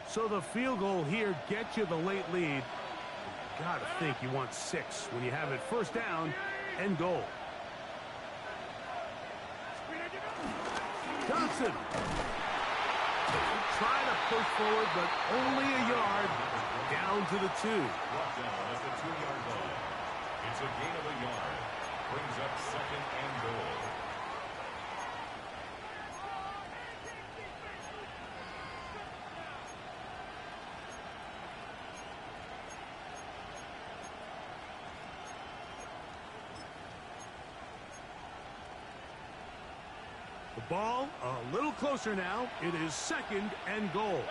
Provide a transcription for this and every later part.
So the field goal here gets you the late lead. Gotta think you want 6 when you have it first down and goal. Johnson. Trying to push forward, but only a yard. Down to the 2. Brought down at the 2-yard line. It's a gain of a yard. Brings up second and goal. The ball a little closer now. It is second and goal.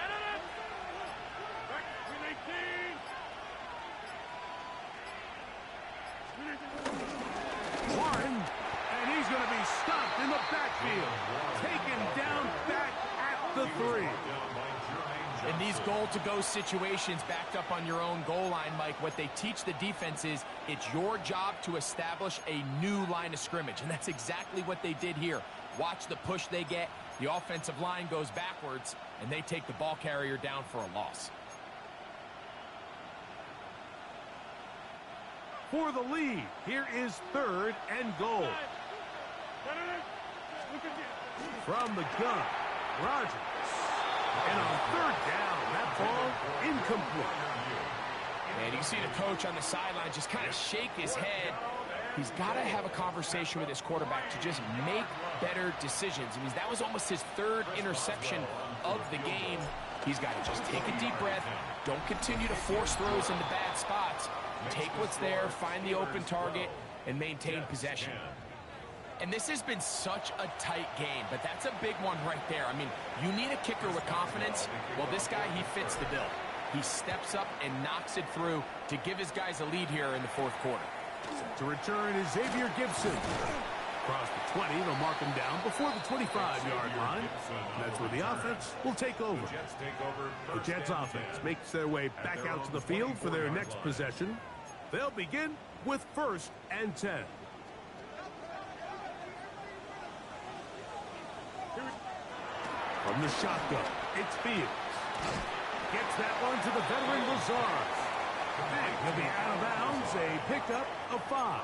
Warren, and he's going to be stopped in the backfield. Taken down back at the 3. In these goal-to-go situations backed up on your own goal line, Mike, what they teach the defense is it's your job to establish a new line of scrimmage, and that's exactly what they did here. Watch the push they get. The offensive line goes backwards, and they take the ball carrier down for a loss. For the lead, here is third and goal. From the gun, Rogers. And on third down, that ball incomplete. And you see the coach on the sideline just kind of shake his head. He's got to have a conversation with his quarterback to just make better decisions. I mean, that was almost his 3rd interception of the game. He's got to just take a deep breath. Don't continue to force throws into bad spots. Take what's there, find the open target, and maintain possession. And this has been such a tight game, but that's a big one right there. I mean, you need a kicker with confidence. Well, this guy, he fits the bill. He steps up and knocks it through to give his guys a lead here in the 4th quarter. To return is Xavier Gibson. Across the 20, they'll mark him down before the 25-yard line. And that's where the offense will take over. The Jets offense makes their way back out to the field for their next possession. They'll begin with 1st and 10. From the shotgun, it's Fields. Gets that one to the veteran Lazard. He'll be out of bounds, a pickup of 5.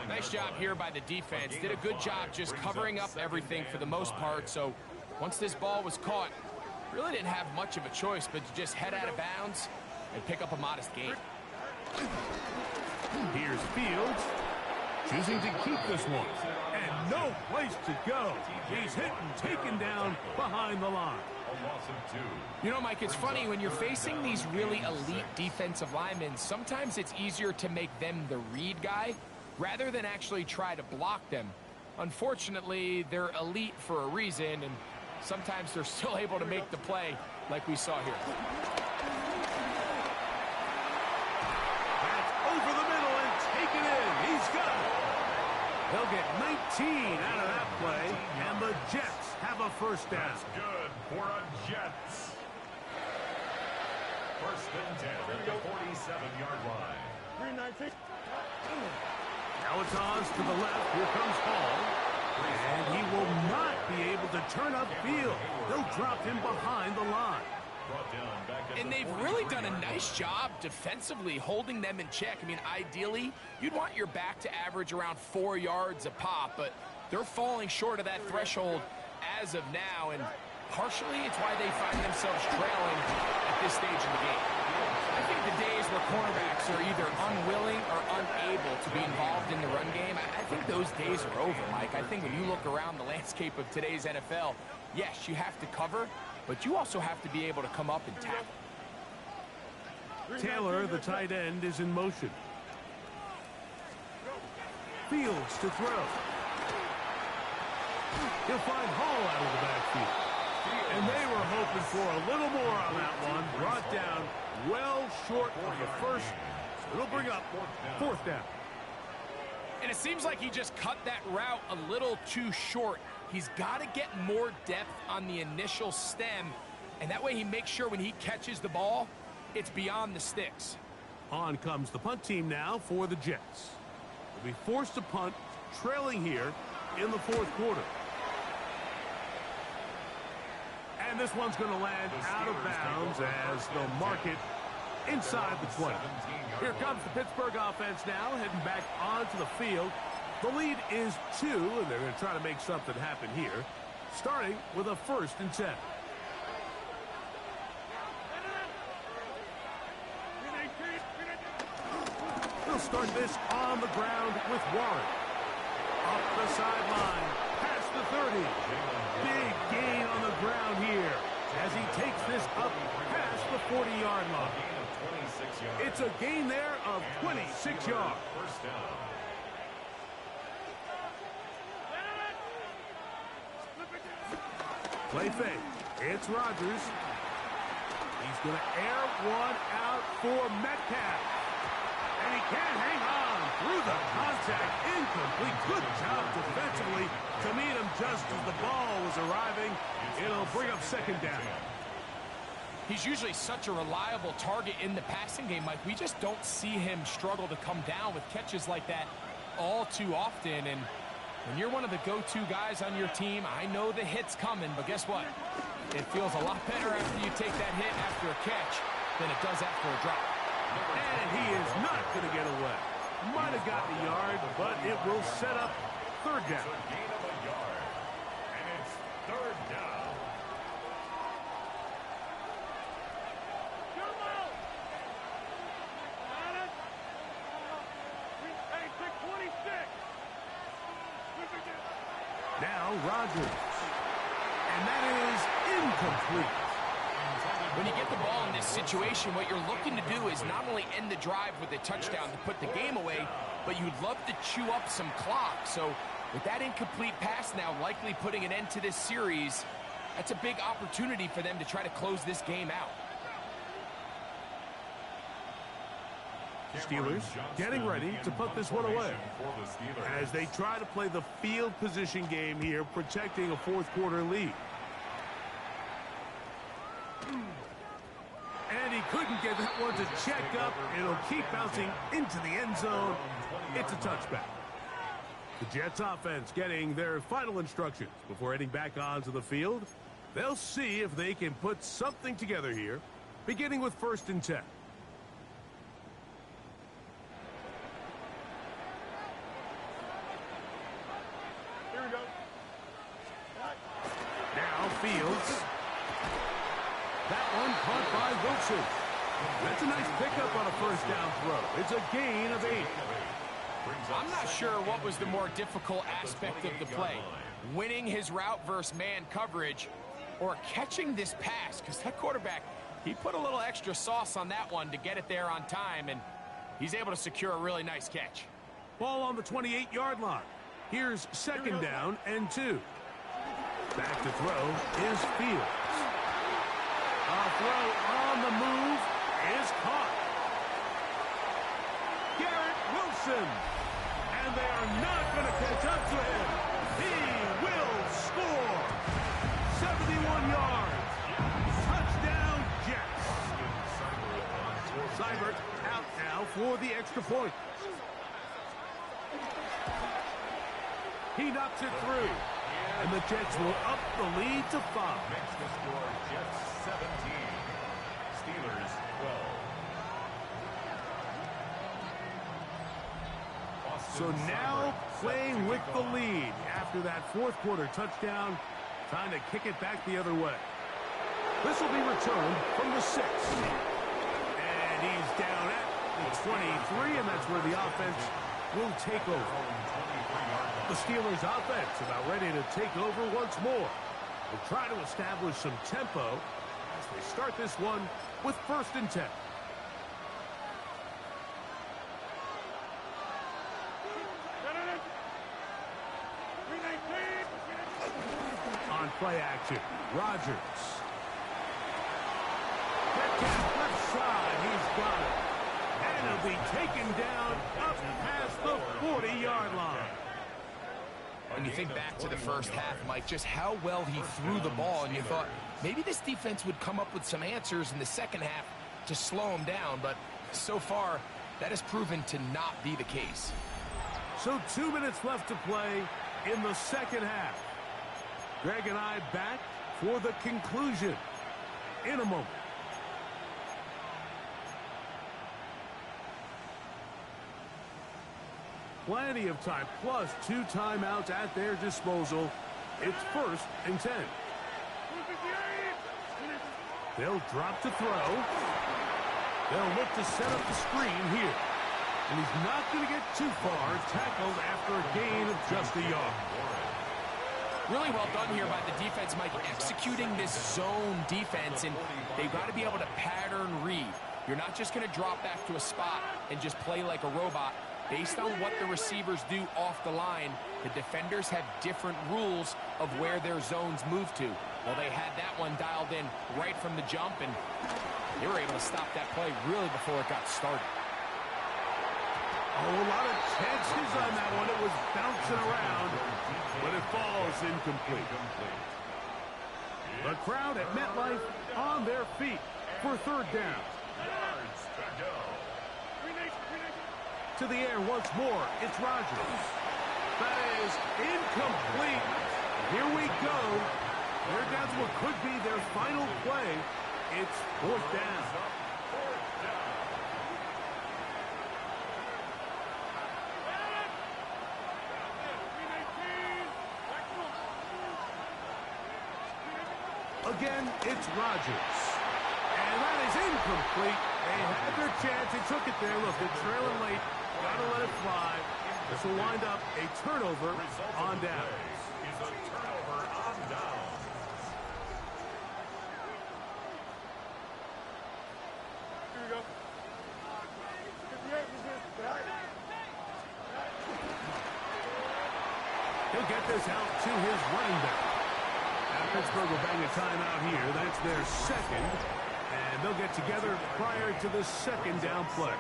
Nice job here by the defense. Did a good job just covering up everything for the most part. So once this ball was caught, really didn't have much of a choice but to just head out of bounds and pick up a modest gain. Here's Fields, choosing to keep this one. And no place to go. He's hit and taken down behind the line. You know, Mike, it's funny, when you're facing these really elite defensive linemen, sometimes it's easier to make them the read guy rather than actually try to block them. Unfortunately, they're elite for a reason, and sometimes they're still able to make the play like we saw here. That's over the middle and taken in. He's got it. They'll get 19 out of that play, and the Jets have a first down. That's good for a Jets. 1st and 10 at the 47-yard line. Now it's Oz to the left. Here comes Hall. And he will not be able to turn upfield. They'll drop him behind the line. And they've really done a nice job defensively holding them in check. I mean, ideally, you'd want your back to average around 4 yards a pop, but they're falling short of that threshold as of now, and partially it's why they find themselves trailing at this stage in the game. I think the days where cornerbacks are either unwilling or unable to be involved in the run game, I think those days are over, Mike. I think when you look around the landscape of today's NFL, yes, you have to cover, but you also have to be able to come up and tackle. Taylor, the tight end, is in motion. Fields to throw. He'll find Hall out of the backfield. And they were hoping for a little more on that one. Brought down well short of the first. So it'll bring up 4th down. And it seems like he just cut that route a little too short. He's got to get more depth on the initial stem, and that way he makes sure when he catches the ball, it's beyond the sticks. On comes the punt team now for the Jets. They'll be forced to punt, trailing here in the 4th quarter. And this one's going to land out of bounds as they'll mark it inside the 20. Here comes the Pittsburgh offense now, heading back onto the field. The lead is 2, and they're going to try to make something happen here, starting with a 1st and 10. They'll start this on the ground with Warren. Up the sideline, past the 30. Big gain on the ground here as he takes this up past the 40-yard line. It's a gain there of 26 yards. Play fake. It's Rodgers. He's going to air one out for Metcalf. And he can't hang on through the contact. Incomplete. Good job defensively to meet him just as the ball was arriving. It'll bring up 2nd down. He's usually such a reliable target in the passing game, Mike. We just don't see him struggle to come down with catches like that all too often. And when you're one of the go-to guys on your team, I know the hit's coming, but guess what? It feels a lot better after you take that hit after a catch than it does after a drop. And he is not going to get away. Might have gotten a yard, but it will set up 3rd down. It's a gain of a yard. And it's 3rd down. Now Rodgers. And that is incomplete. When you get the ball in this situation, what you're looking to do is not only end the drive with a touchdown to put the game away, but you'd love to chew up some clock. So with that incomplete pass now likely putting an end to this series, that's a big opportunity for them to try to close this game out. Steelers getting ready to put this one away as they try to play the field position game here, protecting a 4th quarter lead. And he couldn't get that one to check up. It'll keep bouncing into the end zone. It's a touchback. The Jets offense getting their final instructions before heading back onto the field. They'll see if they can put something together here, beginning with 1st and 10. Now Fields. That one caught by Wilson. That's a nice pickup on a 1st down throw. It's a gain of 8. I'm not sure what was the more difficult aspect of the play. Winning his route versus man coverage or catching this pass, because that quarterback, he put a little extra sauce on that one to get it there on time, and he's able to secure a really nice catch. Ball on the 28-yard line. Here's 2nd down and 2. Back to throw is Fields. A throw on the move is caught. Garrett Wilson. And they are not going to catch up to him. He will score. 71 yards. Touchdown, Jets. Seibert out now for the extra point. He knocks it through. And the Jets will up the lead to 5. Makes the score Jets 17. Steelers 12. So now playing with the lead after that 4th quarter touchdown. Time to kick it back the other way. This will be returned from the 6. And he's down at the 23, and that's where the offense will take over. The Steelers offense about ready to take over once more. They'll try to establish some tempo as they start this one with 1st and 10. On play action, Rodgers. Metcalf left side, he's got it. And he'll be taken down up past the 40-yard line. When you think back to the first half, Mike, just how well he threw the ball, and you thought maybe this defense would come up with some answers in the second half to slow him down, but so far that has proven to not be the case. So 2 minutes left to play in the second half. Greg and I back for the conclusion in a moment. Plenty of time, plus 2 timeouts at their disposal. It's 1st and 10. They'll drop to throw. They'll look to set up the screen here. And he's not going to get too far, tackled after a gain of just a yard. Really well done here by the defense, Mike, executing this zone defense, and they've got to be able to pattern read. You're not just going to drop back to a spot and just play like a robot. Based on what the receivers do off the line, the defenders have different rules of where their zones move to. Well, they had that one dialed in right from the jump, and they were able to stop that play really before it got started. Oh, a lot of chances on that one. It was bouncing around, but it falls incomplete. The crowd at MetLife on their feet for 3rd down. To the air once more. It's Rodgers. That is incomplete. Here we go. They're down to what could be their final play. It's 4th down. Again, it's Rodgers. And that is incomplete. They had their chance. They took it there. Look, they're trailing late. Got to let it fly. This will wind up a turnover on down. Is a turnover on down. Here we go. He'll get this out to his running back. Now Pittsburgh will bang a timeout here. That's their 2nd. And they'll get together prior to the 2nd down play.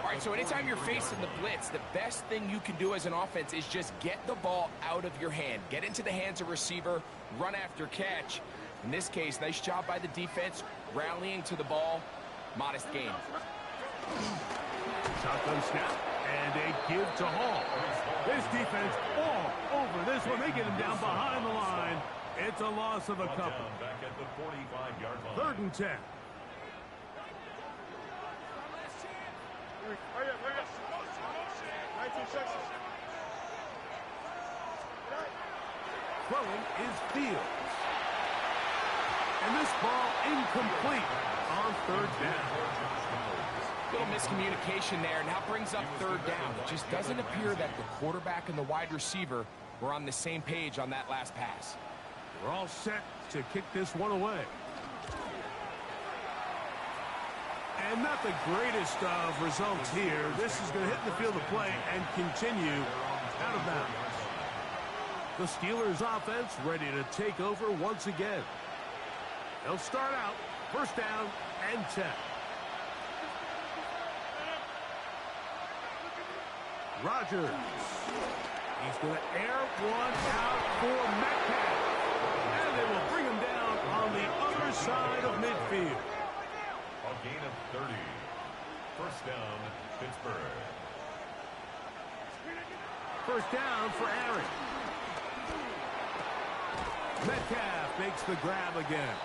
All right, so anytime you're facing the blitz, the best thing you can do as an offense is just get the ball out of your hand. Get into the hands of receiver, run after catch. In this case, nice job by the defense, rallying to the ball. Modest gain. Shotgun snap, and a give to Hall. This defense all over this one. They get him down behind the line. It's a loss of a couple. Back at the 45-yard line. 3rd and 10. Hurry up, hurry up. 19 seconds. Throwing is Fields. And this ball incomplete on 3rd down. Little miscommunication there. Now brings up 3rd down. It just doesn't appear that the quarterback and the wide receiver were on the same page on that last pass. We're all set to kick this one away. And not the greatest of results here. This is going to hit the field of play and continue out of bounds. The Steelers offense ready to take over once again. They'll start out 1st down and 10. Rodgers. He's going to air one out for Metcalf. And they will bring him down on the other side of midfield. A gain of 30. 1st down, Pittsburgh. 1st down for Aaron. Metcalf makes the grab again.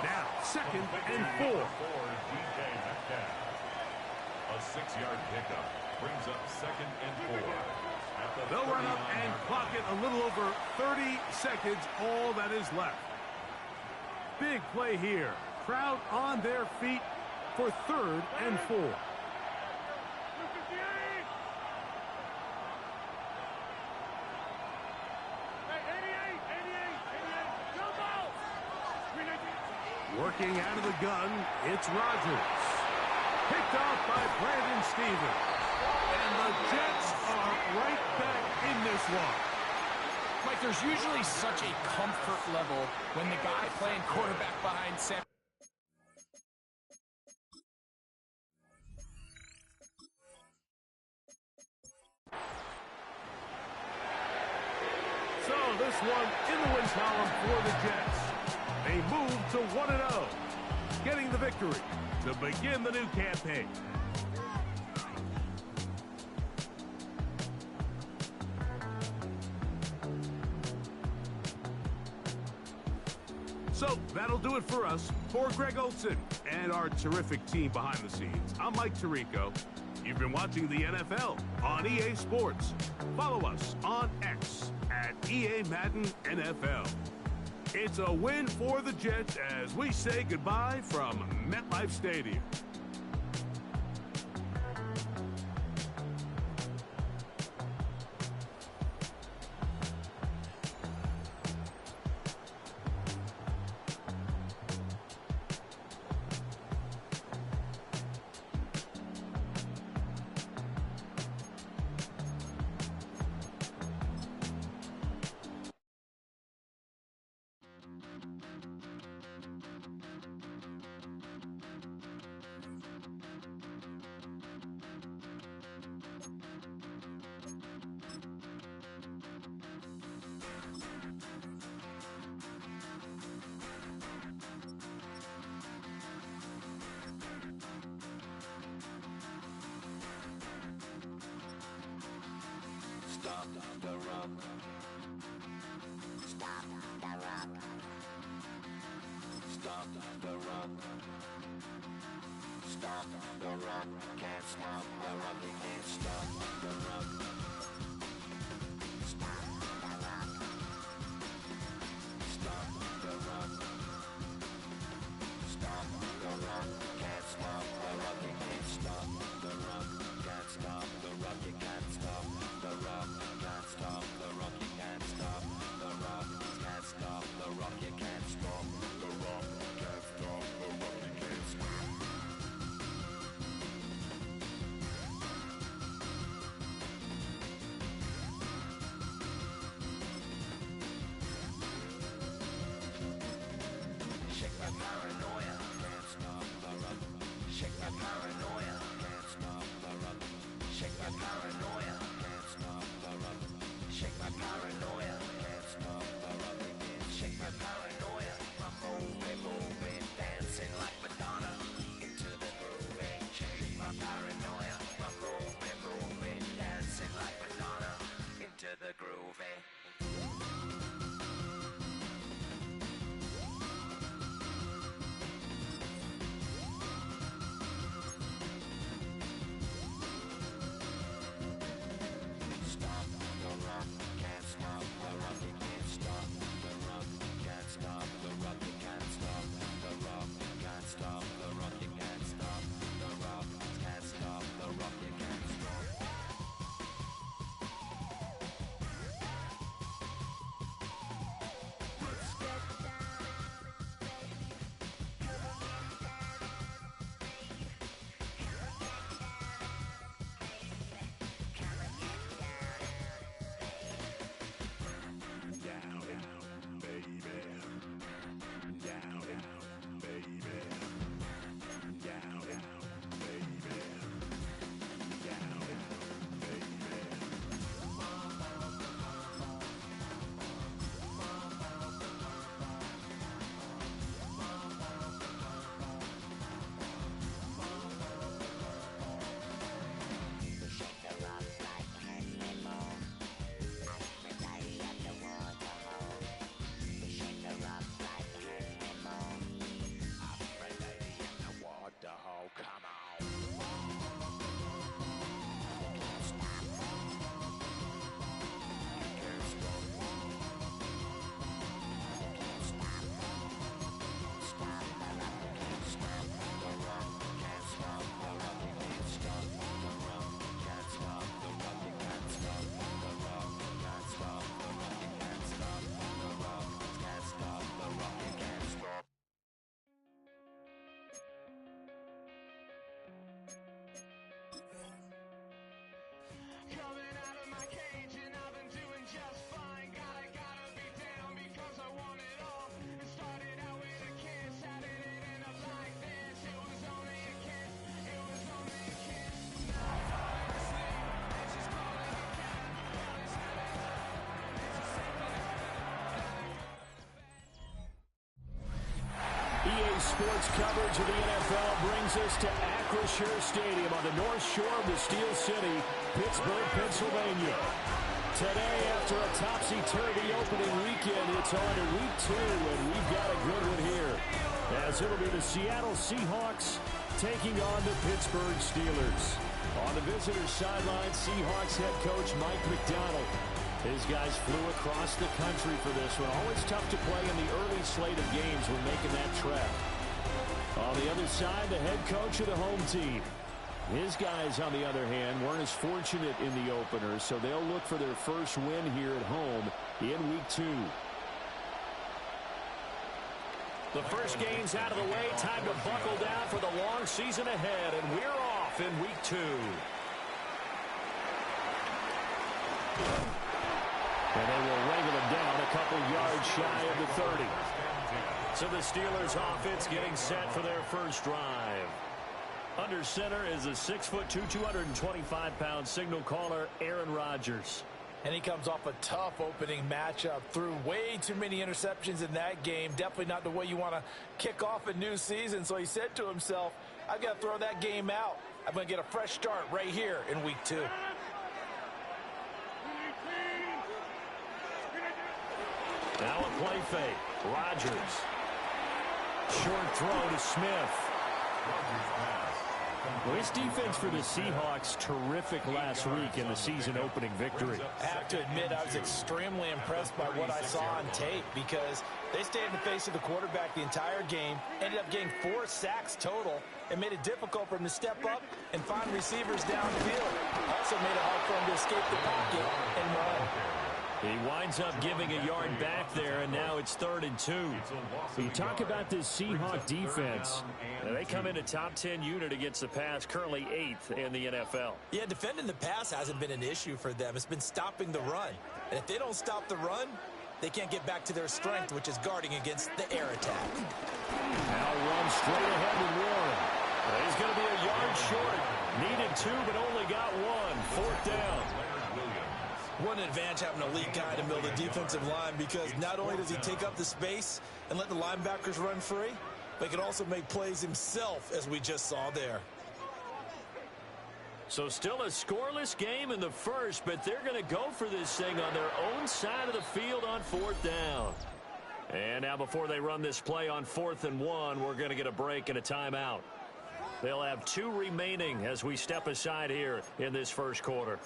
Now, 2nd and 4. DK Metcalf. A 6-yard pickup brings up 2nd and 4. They'll run up and clock it a little over 30 seconds, all that is left. Big play here. Crowd on their feet for 3rd and 4. Working out of the gun, it's Rodgers. Picked off by Brandon Stevens. And the Jets are right back in this one. Mike, there's usually such a comfort level when the guy playing quarterback behind center. So this one in the win column for the Jets. They move to 1-0, getting the victory to begin the new campaign. So that'll do it for us. For Greg Olson and our terrific team behind the scenes, I'm Mike Tirico. You've been watching the NFL on EA Sports. Follow us on X at EA Madden NFL. It's a win for the Jets as we say goodbye from MetLife Stadium. Stop the run. Stop the run. Stop the run. Stop the run. Can't stop the run. You can't stop the run. Stop the run. Stop the run. Stop the run. Can't stop the run. You can't stop the run. Can't stop the run. You can't stop the run. Can't stop the run. You can't stop the run. Can't stop the run. You can't stop the run. Can't stop the run. You can't stop. Shake my paranoia. Can't stop the run. Shake my paranoia. Can't stop the run. Shake my paranoia. Can't stop the run. Shake my paranoia. Can't stop the run. Shake my paranoia. I'm moving, dancing like Madonna into the groove. Shake my paranoia. I'm moving, dancing like Madonna into the groove. Stop the run, can't stop the run, you can't stop the run, can't stop the run, you can't stop the run, can't stop the run, you can't stop the run, can't stop the run, you can't stop. Coming out of my cage and I've been doing just fine. Gotta be down because I want it all. It started out with a kiss, how did it end up like this? It was only a kiss, it was only a kiss. Now I'm falling asleep, and she's calling again. All is not enough, and she's taking it back. EA Sports coverage of the NFL brings us to Acrisure Stadium on the north shore of the Steel City, Pittsburgh, Pennsylvania. Today, after a topsy-turvy opening weekend, it's on to week 2, and we've got a good one here. As it'll be the Seattle Seahawks taking on the Pittsburgh Steelers. On the visitor's sideline, Seahawks head coach Mike McDonald. His guys flew across the country for this one. Always tough to play in the early slate of games when making that trek. On the other side, the head coach of the home team. His guys, on the other hand, weren't as fortunate in the opener, so they'll look for their first win here at home in week 2. The first game's out of the way. Time to buckle down for the long season ahead, and we're off in week 2. And they will wrangle him down a couple yards shy of the 30. So the Steelers offense getting set for their first drive. Under center is a 6'2", 225-pound signal caller, Aaron Rodgers. And he comes off a tough opening matchup. Threw way too many interceptions in that game. Definitely not the way you want to kick off a new season. So he said to himself, I've got to throw that game out. I'm going to get a fresh start right here in week 2. Now a play fake. Rodgers. Short throw to Smith. Well, his defense for the Seahawks, terrific last week in the season-opening victory. I have to admit, I was extremely impressed by what I saw on tape because they stayed in the face of the quarterback the entire game, ended up getting 4 sacks total, and made it difficult for him to step up and find receivers downfield. Also made it hard for him to escape the pocket and run. He winds up giving a yard back there, and now it's 3rd and 2. So you talk about this Seahawk defense. Now they come in a top 10 unit against the pass, currently 8th in the NFL. Yeah, defending the pass hasn't been an issue for them. It's been stopping the run. And if they don't stop the run, they can't get back to their strength, which is guarding against the air attack. Now run straight ahead with Warren. He's going to be a yard short. Needed 2, but only got 1. 4th down. One advantage having a elite guy to build a defensive line because not only does he take up the space and let the linebackers run free, but he can also make plays himself, as we just saw there. So still a scoreless game in the first, but they're going to go for this thing on their own side of the field on 4th down. And now before they run this play on 4th and 1, we're going to get a break and a timeout. They'll have 2 remaining as we step aside here in this first quarter.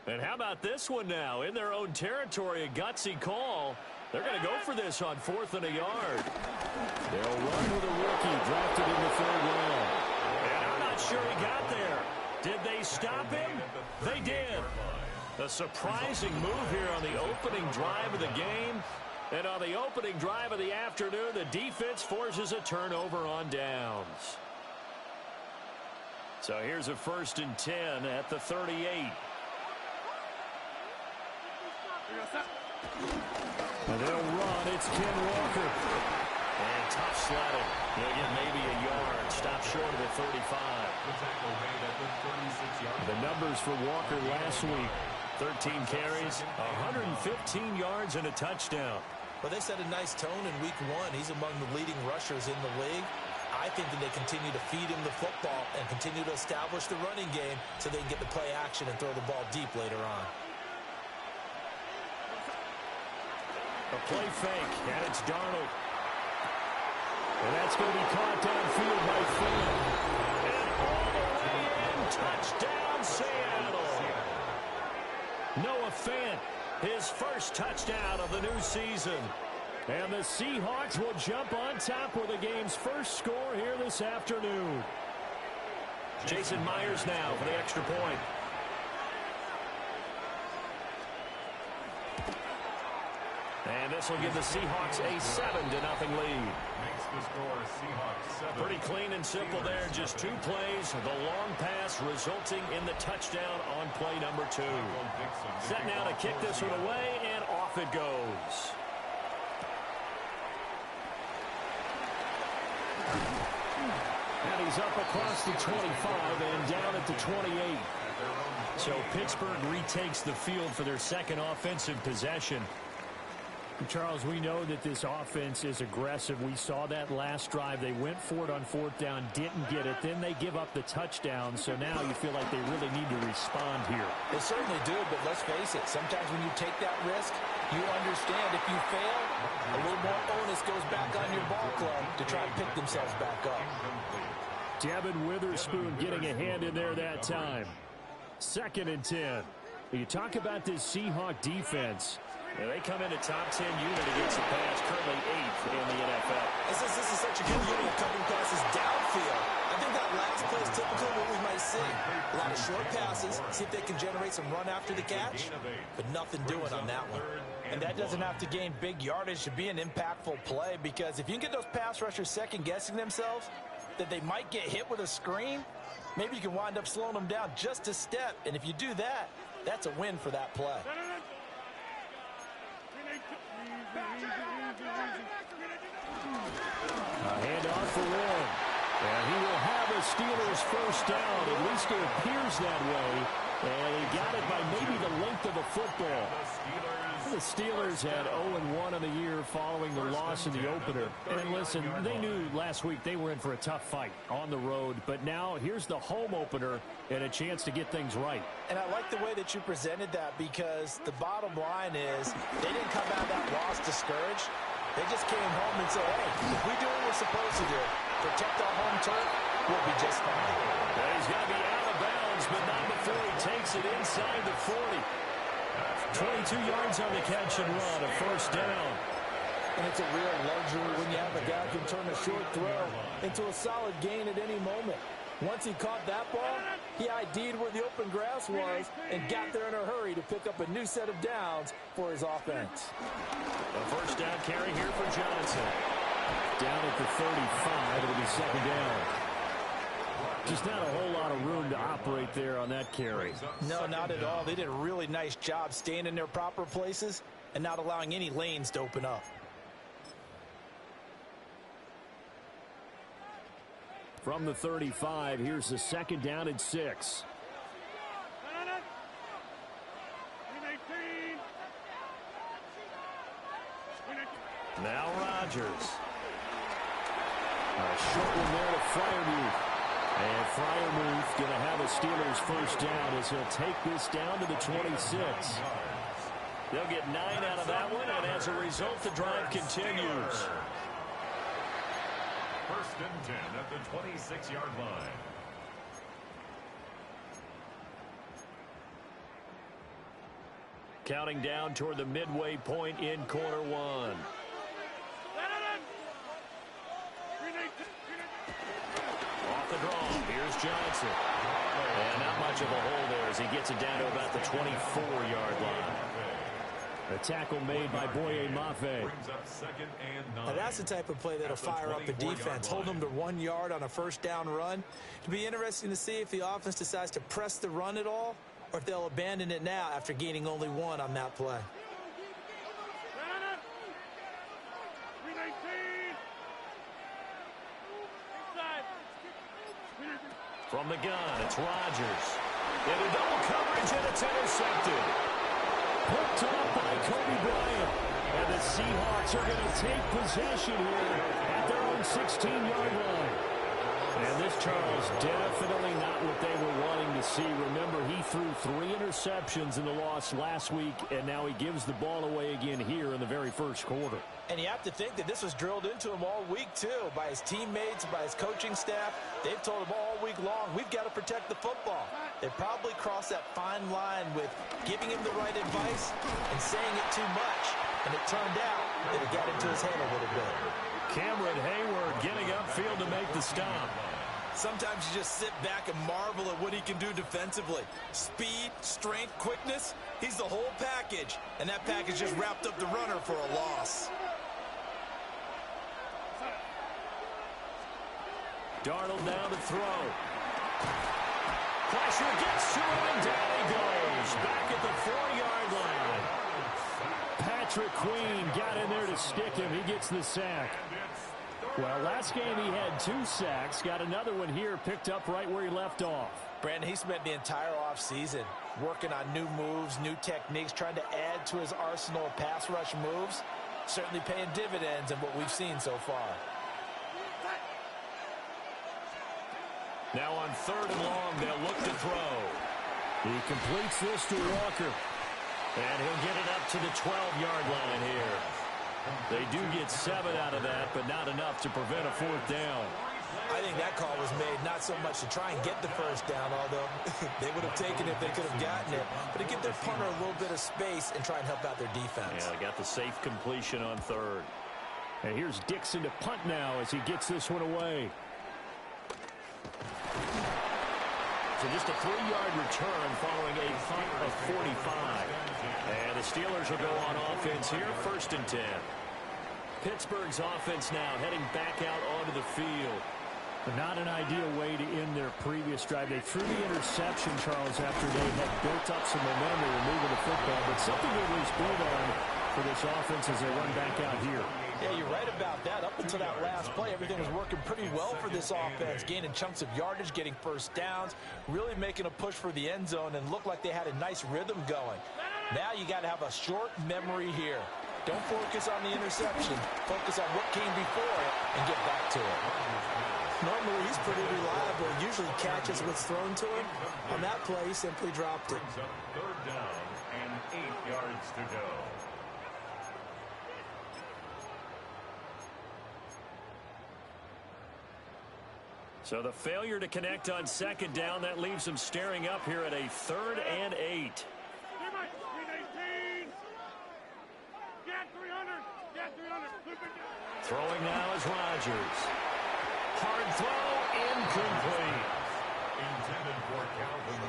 And how about this one now? In their own territory, a gutsy call. They're going to go for this on 4th and a yard. They'll run with a rookie drafted in the 3rd round. And I'm not sure he got there. Did they stop him? They did. A surprising move here on the opening drive of the game. And on the opening drive of the afternoon, the defense forces a turnover on downs. So here's a 1st and 10 at the 38. And they'll run. It's Ken Walker. And tough sledding. He'll get maybe a yard. Stop short of the 35. The numbers for Walker last week. 13 carries, 115 yards, and a touchdown. Well, they set a nice tone in week 1. He's among the leading rushers in the league. I think that they continue to feed him the football and continue to establish the running game so they can get the play action and throw the ball deep later on. A play fake, and it's Darnold. And that's going to be caught downfield by Fant. And all the way in, touchdown Seattle. Noah Fant, his first touchdown of the new season. And the Seahawks will jump on top with the game's first score here this afternoon. Jason Myers now for the extra point. And this will give the Seahawks a 7-0 lead. Pretty clean and simple there. Just 2 plays. The long pass resulting in the touchdown on play number 2. Set now to kick this one away, and off it goes. And he's up across the 25 and down at the 28. So Pittsburgh retakes the field for their second offensive possession. Charles, we know that this offense is aggressive. We saw that last drive. They went for it on fourth down, didn't get it. Then they give up the touchdown. So now you feel like they really need to respond here. They certainly do, but let's face it. Sometimes when you take that risk, you understand if you fail, a little more onus goes back on your ball club to try and pick themselves back up. Devin Witherspoon getting a hand in there that time. 2nd and 10. You talk about this Seahawk defense. Yeah, they come in a top 10 unit against the pass, currently 8th in the NFL. And since this is such a good unit of covering passes downfield, I think that last play is typical of what we might see. A lot of short passes, see if they can generate some run after the catch, but nothing doing on that one. And that doesn't have to gain big yardage to be an impactful play, because if you can get those pass rushers second-guessing themselves, that they might get hit with a screen, maybe you can wind up slowing them down just a step. And if you do that, that's a win for that play. A handoff for Warren. And he will have a Steelers first down. At least it appears that way. And he got it by maybe the length of a football. The Steelers had 0-1 on the year following the loss in the opener. And listen, they knew last week they were in for a tough fight on the road. But now here's the home opener and a chance to get things right. And I like the way that you presented that, because the bottom line is they didn't come out of that loss discouraged. They just came home and said, hey, if we do what we're supposed to do, protect our home turf, we'll be just fine. Well, he's going to be out of bounds, but not before he takes it inside the 40. 22 yards on the catch and run, a first down. And it's a real luxury when you have a guy who can turn a short throw into a solid gain at any moment. Once he caught that ball, he ID'd where the open grass was and got there in a hurry to pick up a new set of downs for his offense. A first down carry here for Johnson. Down at the 35, it'll be second down. Just not a whole lot of room to operate there on that carry. No, not at all. They did a really nice job staying in their proper places and not allowing any lanes to open up. From the 35, here's the second down and 6. Now Rodgers. A short one there to Freiermuth. And Freiermuth going to have a Steelers first down as he'll take this down to the 26. They'll get 9 out of that one, and as a result, the drive continues. First and 10 at the 26-yard line. Counting down toward the midway point in quarter one. Off the draw, here's Johnson. And not much of a hole there as he gets it down to about the 24-yard line. A tackle made by Boye Mafe. Now that's the type of play that'll fire up the defense. Hold them to 1 yard on a first down run. It'll be interesting to see if the offense decides to press the run at all, or if they'll abandon it now after gaining only 1 on that play. From the gun, it's Rodgers. Into double coverage, and it's intercepted. Picked up by Kobe Bryant. And the Seahawks are going to take possession here at their own 16-yard line. And this, Charles, definitely not what they were wanting to see. Remember, he threw 3 interceptions in the loss last week, and now he gives the ball away again here in the very first quarter. And you have to think that this was drilled into him all week, too, by his teammates, by his coaching staff. They've told him all week long, we've got to protect the football. They probably crossed that fine line with giving him the right advice and saying it too much. And it turned out that it got into his head a little bit. Cameron Hayward getting upfield to make the stop. Sometimes you just sit back and marvel at what he can do defensively. Speed, strength, quickness, he's the whole package. And that package just wrapped up the runner for a loss. Darnold now to throw. Pressure gets to him, and down he goes. Back at the 4-yard line. Patrick Queen got in there to stick him. He gets the sack. Well, last game he had 2 sacks. Got another one here, picked up right where he left off. Brandon, he spent the entire offseason working on new moves, new techniques, trying to add to his arsenal of pass rush moves. certainly paying dividends in what we've seen so far. Now on 3rd and long, they'll look to throw. He completes this to Walker. And he'll get it up to the 12-yard line here. They do get 7 out of that, but not enough to prevent a 4th down. I think that call was made not so much to try and get the first down, although they would have taken it if they could have gotten it, but to give their punter a little bit of space and try and help out their defense. Yeah, they got the safe completion on 3rd. And here's Dixon to punt now as he gets this one away. So just a 3-yard return following a punt of 45. And the Steelers will go on offense here, 1st and 10. Pittsburgh's offense now heading back out onto the field. But not an ideal way to end their previous drive. They threw the interception, Charles, after they had built up some momentum. They were moving the football, but something to at least build on for this offense as they run back out here. Yeah, you're right about that. Up until that last play, everything was working pretty well for this offense, gaining chunks of yardage, getting first downs, really making a push for the end zone, and looked like they had a nice rhythm going. Now you got to have a short memory here. Don't focus on the interception. Focus on what came before it and get back to it. Normally, he's pretty reliable. Usually catches what's thrown to him. On that play, he simply dropped it. 3rd down and 8 yards to go. So the failure to connect on 2nd down, that leaves them staring up here at a 3rd and 8. Throwing now is Rodgers. Hard throw, incomplete.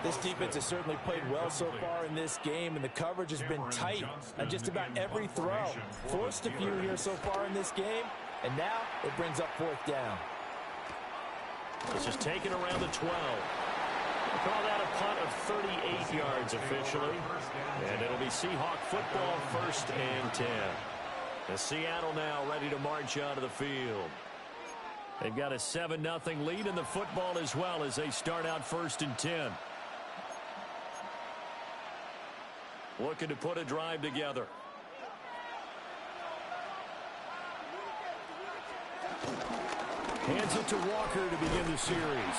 This defense has certainly played well so far in this game, and the coverage has been tight on just about every throw. Forced a few here so far in this game, and now it brings up 4th down. This is taken around the 12. We'll call that a punt of 38 yards officially. And it'll be Seahawk football, 1st and 10. And Seattle now ready to march onto the field. They've got a 7-0 lead in the football as well as they start out 1st and 10. Looking to put a drive together. Hands it to Walker to begin the series.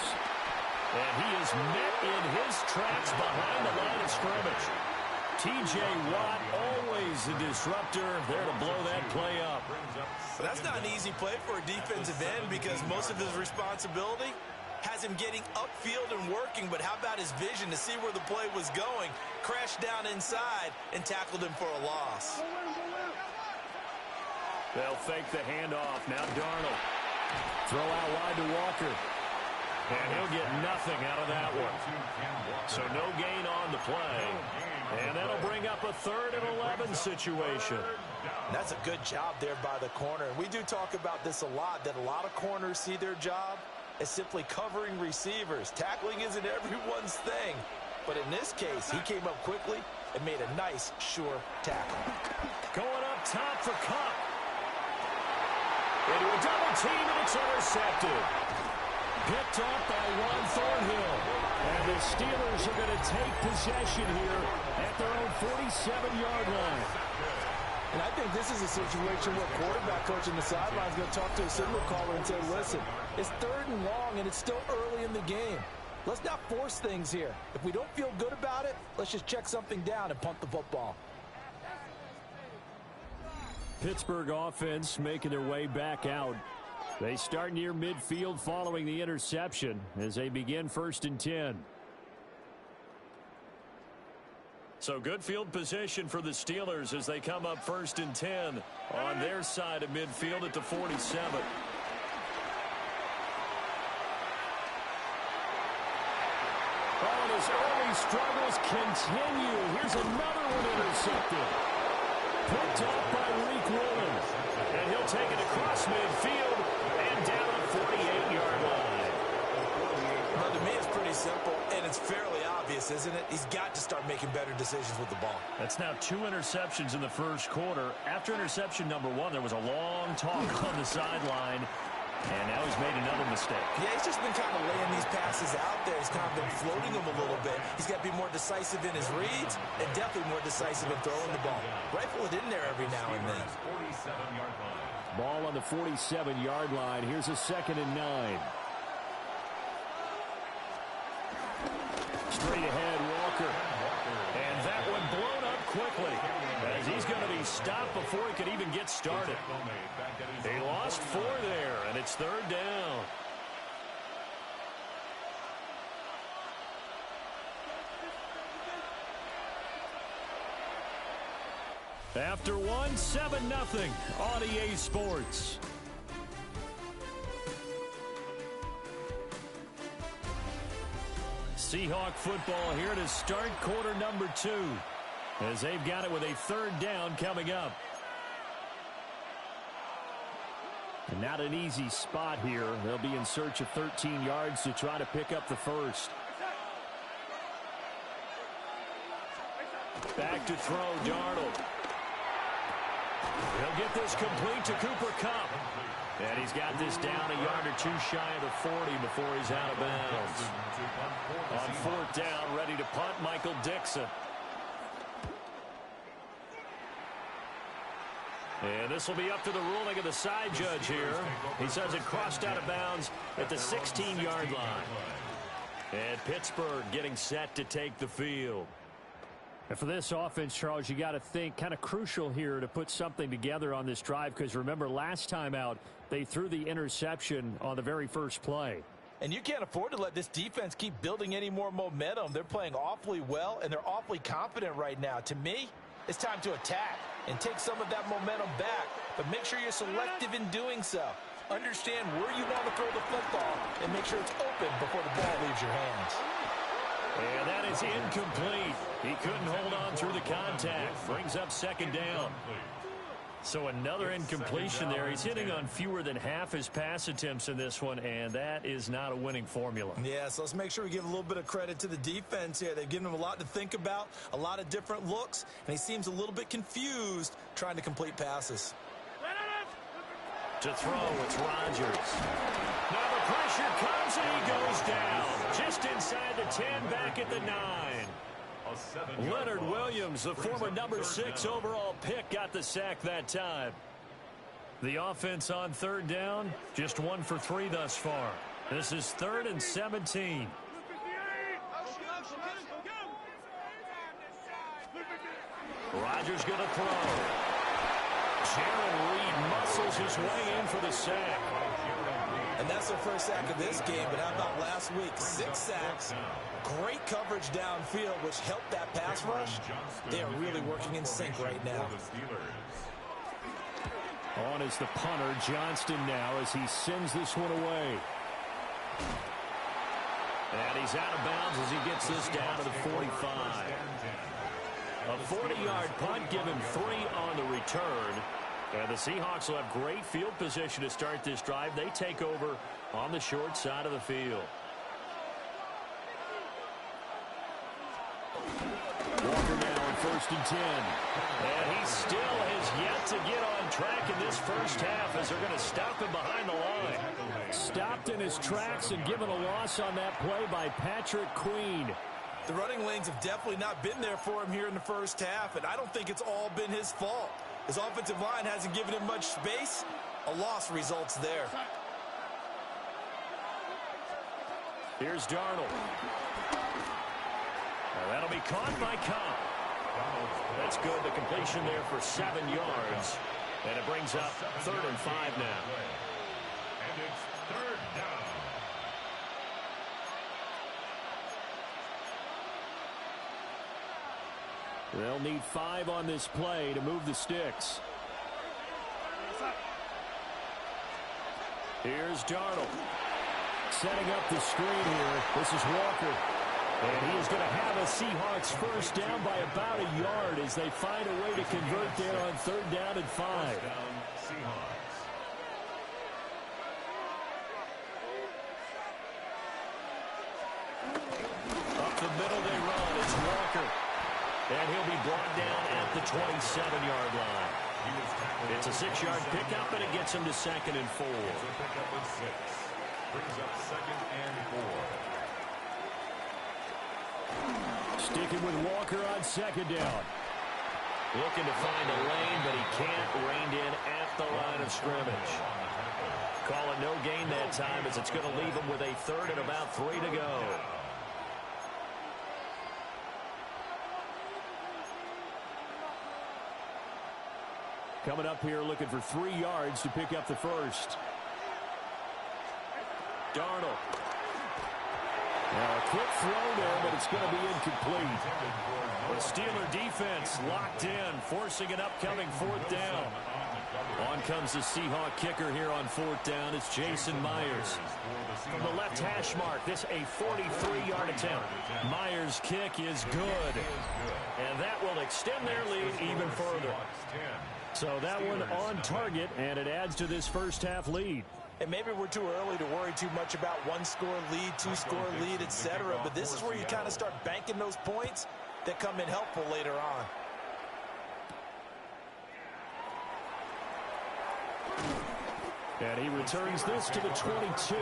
And he is met in his tracks behind the line of scrimmage. T.J. Watt, always a disruptor, there to blow that play up. But that's not an easy play for a defensive end because most of his responsibility has him getting upfield and working, but how about his vision to see where the play was going, crashed down inside, and tackled him for a loss. They'll fake the handoff. Now Darnold. Throw out wide to Walker. And he'll get nothing out of that one. So no gain on the play. And that'll bring up a 3rd and 11 situation. That's a good job there by the corner. And we do talk about this a lot, that a lot of corners see their job as simply covering receivers. Tackling isn't everyone's thing. But in this case, he came up quickly and made a nice, sure tackle. Going up top for Cup. Into a double team, and it's intercepted. Picked off by Juan Thornhill. And the Steelers are going to take possession here at their own 47-yard line. And I think this is a situation where quarterback coach in the sideline is going to talk to a signal caller and say, listen, it's 3rd and long, and it's still early in the game. Let's not force things here. If we don't feel good about it, let's just check something down and punt the football. Pittsburgh offense making their way back out. They start near midfield following the interception as they begin 1st and 10. So good field position for the Steelers as they come up 1st and 10 on their side of midfield at the 47. Oh, and his early struggles continue. Here's another one intercepted. Picked off by Reek Williams. And he'll take it across midfield and down a 48-yard line. Well, to me, it's pretty simple, and it's fairly obvious, isn't it? He's got to start making better decisions with the ball. That's now 2 interceptions in the first quarter. After interception number 1, there was a long talk on the sideline. And now he's made another mistake. Yeah, he's just been kind of laying these passes out there. He's kind of been floating them a little bit. He's got to be more decisive in his reads and definitely more decisive in throwing the ball. Rifle it in there every now and then. Ball on the 47-yard line. Here's a 2nd and 9. Straight ahead, Walker. And that one blown up quickly, as he's going to be stopped before he could even get started. They lost 4 there, and it's 3rd down. After one, 7-0 on EA Sports. Seahawk football here to start quarter number 2, as they've got it with a 3rd down coming up. And not an easy spot here. They'll be in search of 13 yards to try to pick up the first. Back to throw, Darnold. He'll get this complete to Cooper Kupp. And he's got this down a yard or 2 shy of the 40 before he's out of bounds. On 4th down, ready to punt, Michael Dixon. And this will be up to the ruling of the side judge here. He says it crossed out of bounds at the 16-yard line. And Pittsburgh getting set to take the field. And for this offense, Charles, you got to think kind of crucial here to put something together on this drive, because remember last time out they threw the interception on the very first play. And you can't afford to let this defense keep building any more momentum. They're playing awfully well, and they're awfully confident right now. To me, it's time to attack and take some of that momentum back, but make sure you're selective in doing so. Understand where you want to throw the football and make sure it's open before the ball leaves your hands. And that is incomplete. He couldn't hold on through the contact. Brings up 2nd down. So another incompletion there. He's hitting on fewer than half his pass attempts in this one, and that is not a winning formula. Yeah, so let's make sure we give a little bit of credit to the defense here. They've given him a lot to think about, a lot of different looks, and he seems a little bit confused trying to complete passes. To throw, it's Rodgers. Now the pressure comes, and he goes down. Just inside the 10, back at the 9. Leonard Williams, the former number 6 overall pick, got the sack that time. The offense on 3rd down, just 1 for 3 thus far. This is 3rd and 17. Rodgers going to throw. Jaron Reed muscles his way in for the sack. And that's their first sack of this game, but how about last week? 6 sacks, great coverage downfield, which helped that pass rush. They are really working in sync right now. On is the punter, Johnston now, as he sends this one away. And he's out of bounds as he gets this down to the 45. A 40-yard punt, give him 3 on the return. And the Seahawks will have great field position to start this drive. They take over on the short side of the field. Walker now on 1st and 10. And he still has yet to get on track in this first half, as they're going to stop him behind the line. Stopped in his tracks and given a loss on that play by Patrick Queen. The running lanes have definitely not been there for him here in the first half, and I don't think it's all been his fault. His offensive line hasn't given him much space. A loss results there. Here's Darnold. Now that'll be caught by Cobb. That's good. The completion there for 7 yards. And it brings up 3rd and 5 now. And it's 3rd down. They'll need 5 on this play to move the sticks. Here's Darnold. Setting up the screen here. This is Walker. And he is going to have a Seahawks first down by about a yard as they find a way to convert there on 3rd down and 5. Up the middle they run. It's Walker. And he'll be brought down at the 27-yard line. It's a 6-yard pickup, and it gets him to 2nd and 4. Brings up 2nd and 4. Sticking with Walker on 2nd down. Looking to find a lane, but he can't. Reined in at the line of scrimmage. Calling no gain that time as it's going to leave him with a 3rd and about 3 to go. Coming up here looking for 3 yards to pick up the first. Darnold. Now a quick throw there, but it's going to be incomplete. The Steeler defense locked in, forcing an upcoming 4th down. On comes the Seahawk kicker here on 4th down. It's Jason Myers. From the left hash mark, this a 43-yard attempt. Myers' kick is good. And that will extend their lead even further. So that one on target, and it adds to this first half lead. And maybe we're too early to worry too much about 1-score lead, 2-score lead, etc. But this is where you kind of start banking those points that come in helpful later on. And he returns this to the 22.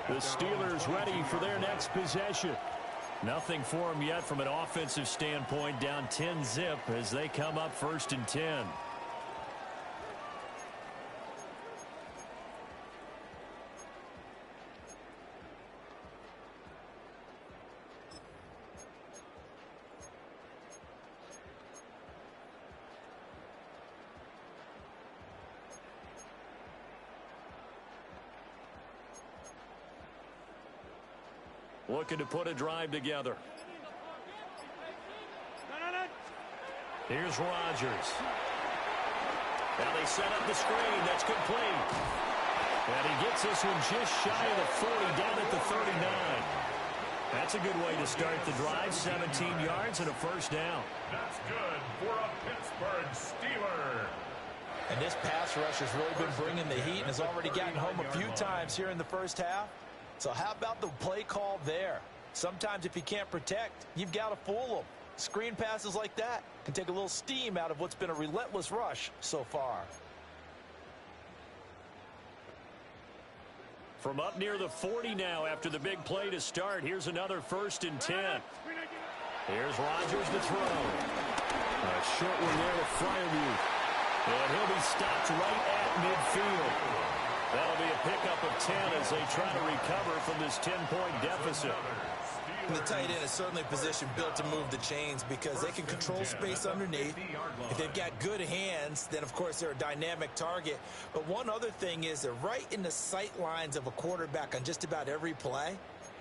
The Steelers ready for their next possession. Nothing for them yet from an offensive standpoint, down 10-zip as they come up 1st and 10. Looking to put a drive together. Here's Rodgers. Now they set up the screen. That's complete. And he gets this one just shy of the 40, down at the 39. That's a good way to start the drive. 17 yards and a 1st down. That's good for a Pittsburgh Steeler. And this pass rush has really been bringing the heat and has already gotten home a few times here in the first half. So how about the play call there? Sometimes if you can't protect, you've got to fool them. Screen passes like that can take a little steam out of what's been a relentless rush so far. From up near the 40 now after the big play to start. Here's another 1st and 10. Here's Rodgers to throw. A short one there to Freiermuth. And he'll be stopped right at midfield. That'll be a pickup of 10 as they try to recover from this 10-point deficit. And the tight end is certainly a position built to move the chains because they can control space underneath. If they've got good hands, then, of course, they're a dynamic target. But one other thing is they're right in the sight lines of a quarterback on just about every play,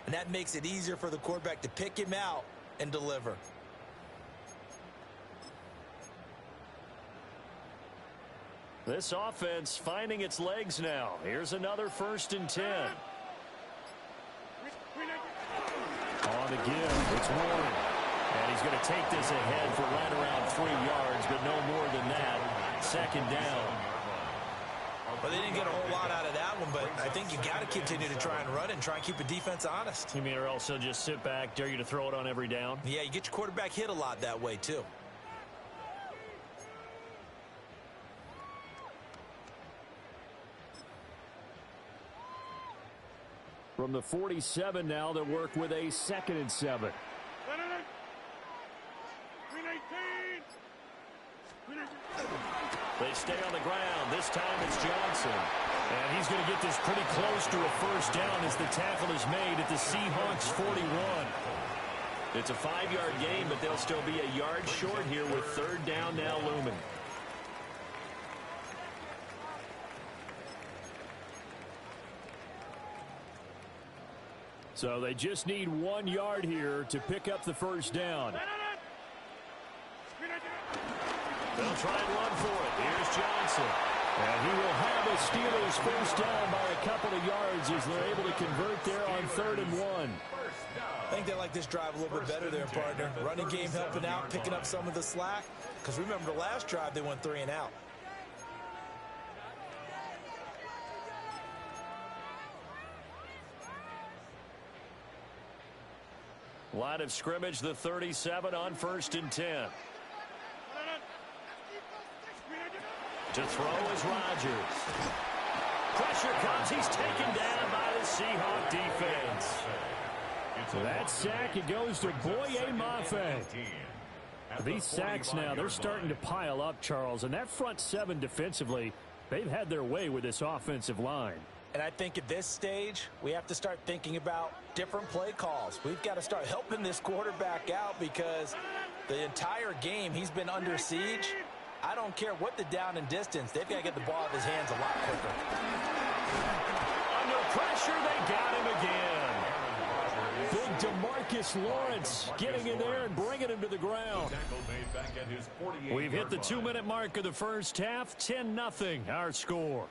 and that makes it easier for the quarterback to pick him out and deliver. This offense finding its legs now. Here's another 1st and 10. On the give, it's Warren. And he's going to take this ahead for right around 3 yards, but no more than that. 2nd down. Well, they didn't get a whole lot out of that one, but I think you got to continue to try and run it and try and keep the defense honest. You mean or else they'll just sit back, dare you to throw it on every down? Yeah, you get your quarterback hit a lot that way, too. From the 47 now, they'll work with a 2nd and 7. They stay on the ground. This time it's Johnson. And he's going to get this pretty close to a 1st down as the tackle is made at the Seahawks 41. It's a 5-yard gain, but they'll still be a yard short here with 3rd down now looming. So they just need 1 yard here to pick up the 1st down. They'll try and run for it. Here's Johnson. And he will have the Steelers 1st down by a couple of yards as they're able to convert there on 3rd and 1. I think they like this drive a little bit better there, partner. Running game helping out, picking up some of the slack. Because remember, the last drive they went 3 and out. Line of scrimmage, the 37 on 1st and 10. To throw is Rodgers. pressure comes. He's taken down by the Seahawk defense. That sack, it goes to Boye Mafe. These sacks now, they're starting to pile up, Charles. And that front seven defensively, they've had their way with this offensive line. And I think at this stage, we have to start thinking about different play calls. We've got to start helping this quarterback out because the entire game he's been under siege. I don't care what the down and distance. They've got to get the ball out of his hands a lot quicker. Under pressure, they got him again. Big DeMarcus Lawrence getting in there and bringing him to the ground. We've hit the 2-minute mark of the first half. 10-0 our score.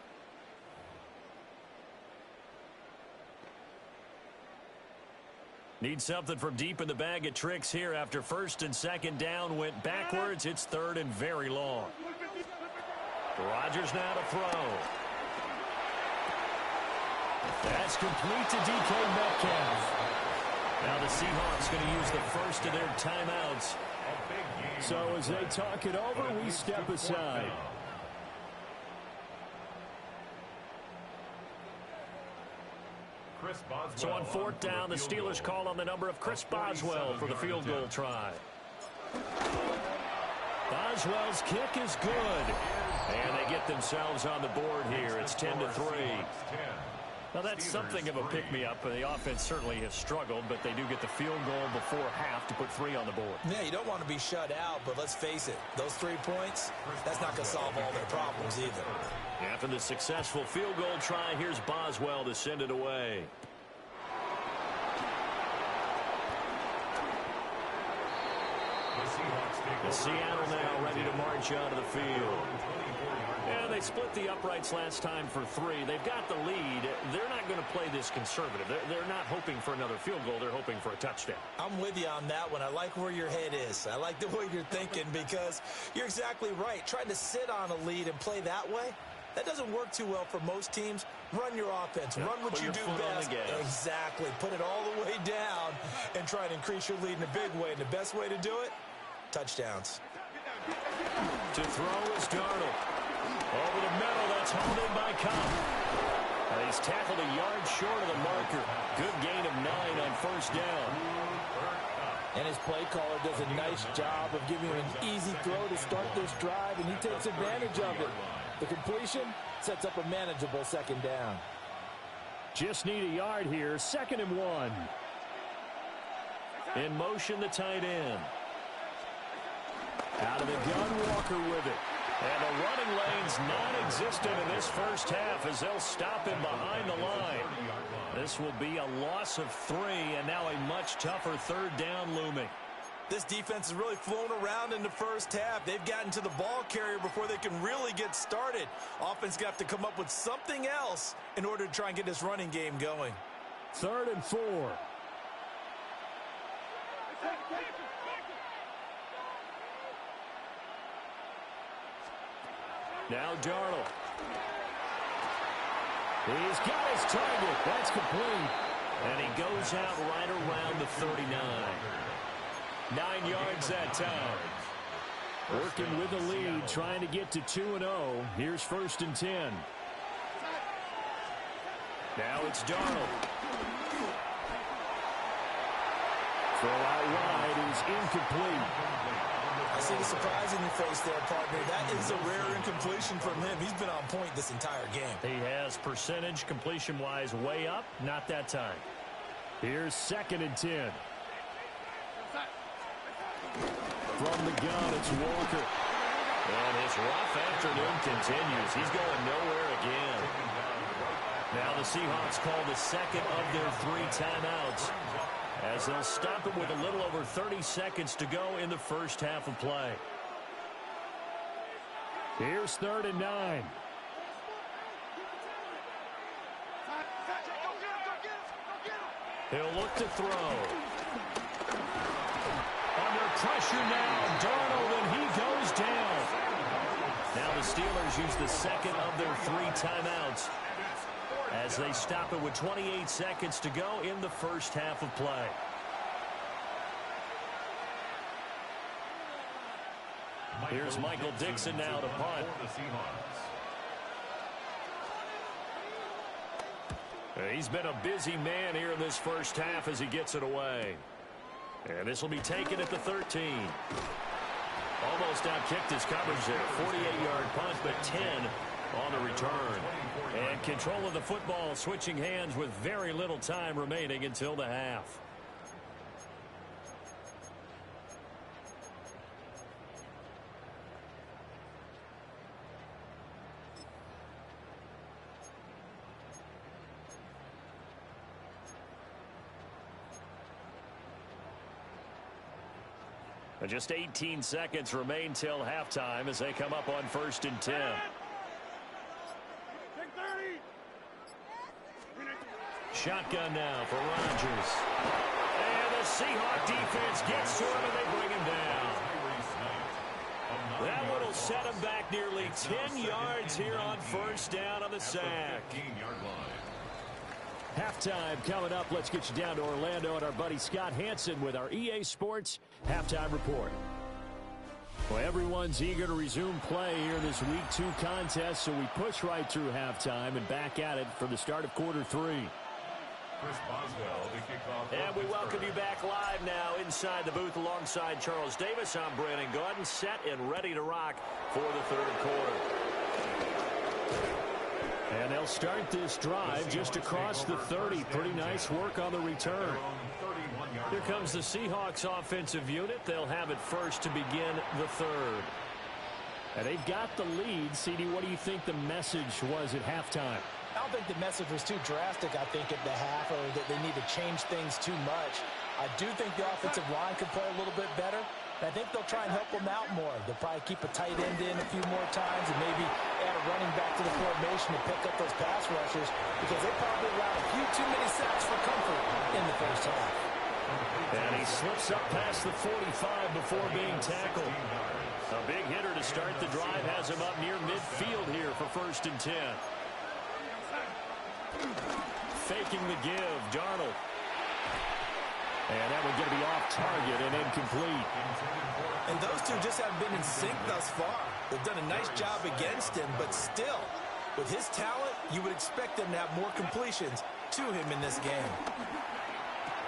Need something from deep in the bag of tricks here after first and second down went backwards. It's third and very long. Rodgers now to throw. That's complete to DK Metcalf. Now the Seahawks going to use the first of their timeouts. So as they talk it over, we step aside. So on fourth down, the Steelers call on the number of Chris Boswell for the field goal try. Boswell's kick is good. And they get themselves on the board here. It's 10-3. Now that's something of a pick-me-up. The offense certainly has struggled, but they do get the field goal before half to put 3 on the board. Yeah, you don't want to be shut out, but let's face it. Those 3 points, that's not going to solve all their problems either. After the successful field goal try, here's Boswell to send it away. The Seattle now ready to march out of the field. And they split the uprights last time for 3. They've got the lead. They're not going to play this conservative. They're not hoping for another field goal. They're hoping for a touchdown. I'm with you on that one. I like where your head is. I like the way you're thinking because you're exactly right. Trying to sit on a lead and play that way, that doesn't work too well for most teams. Run your offense. Run what you do best. Exactly. Put it all the way down and try and increase your lead in a big way. And the best way to do it, touchdowns. To throw is Darnold. Over the middle, that's hauled in by Cobb. He's tackled a yard short of the marker. Good gain of 9 on first down. And his play caller does a nice job of giving him an easy throw to start this drive, and he takes advantage of it. The completion sets up a manageable second down. Just need a yard here. 2nd and 1. In motion, the tight end. Out of the gun, Walker with it. And the running lane's non-existent in this first half as they'll stop him behind the line. This will be a loss of 3, and now a much tougher third down looming. This defense has really flown around in the first half. They've gotten to the ball carrier before they can really get started. Offense got to come up with something else in order to try and get this running game going. 3rd and 4. Now Darnold. He's got his target. That's complete. And he goes out right around the 39. 9 yards that time. Working with the lead, trying to get to 2-0. Here's 1st and 10. Now it's Darnold. Throw out wide is incomplete. I see the surprise in your face there, partner. That is a rare incompletion from him. He's been on point this entire game. He has percentage completion-wise way up. Not that time. Here's 2nd and 10. From the gun, it's Walker. And his rough afternoon continues. He's going nowhere again. Now the Seahawks call the 2nd of their 3 timeouts, as they'll stop it with a little over 30 seconds to go in the first half of play. Here's 3rd and 9. He'll look to throw. Under pressure now, Darnold, and he goes down. Now the Steelers use the 2nd of their 3 timeouts, as they stop it with 28 seconds to go in the first half of play. Here's Michael Dixon now to punt. He's been a busy man here in this first half as he gets it away. And this will be taken at the 13. Almost outkicked his coverage there. 48-yard punt, but 10 on the return. And control of the football switching hands with very little time remaining until the half. Just 18 seconds remain till halftime as they come up on 1st and 10. Shotgun now for Rodgers. And the Seahawk defense gets to him and they bring him down. That one will set him back nearly 10 yards here on 1st down on the sack. Halftime coming up. Let's get you down to Orlando and our buddy Scott Hansen with our EA Sports Halftime Report. Well, everyone's eager to resume play here in this Week 2 contest, so we push right through halftime and back at it for the start of quarter 3. And we welcome you back live now inside the booth alongside Charles Davis. I'm Brandon Gaudin, set and ready to rock for the 3rd quarter. And they'll start this drive just across the 30. Pretty nice work on the return. Here comes the Seahawks offensive unit. They'll have it first to begin the 3rd. And they've got the lead. CD, what do you think the message was at halftime? I don't think the message was too drastic, I think, at the half, or that they need to change things too much. I do think the offensive line could play a little bit better. I think they'll try and help them out more. They'll probably keep a tight end in a few more times and maybe add a running back to the formation to pick up those pass rushers because they probably allowed a few too many sacks for comfort in the first half. And he slips up past the 45 before being tackled. A big hitter to start the drive has him up near midfield here for 1st and 10. Faking the give, Darnold. And that one going to be off target and incomplete. And those two just haven't been in sync thus far. They've done a nice job against him, but still, with his talent, you would expect them to have more completions to him in this game.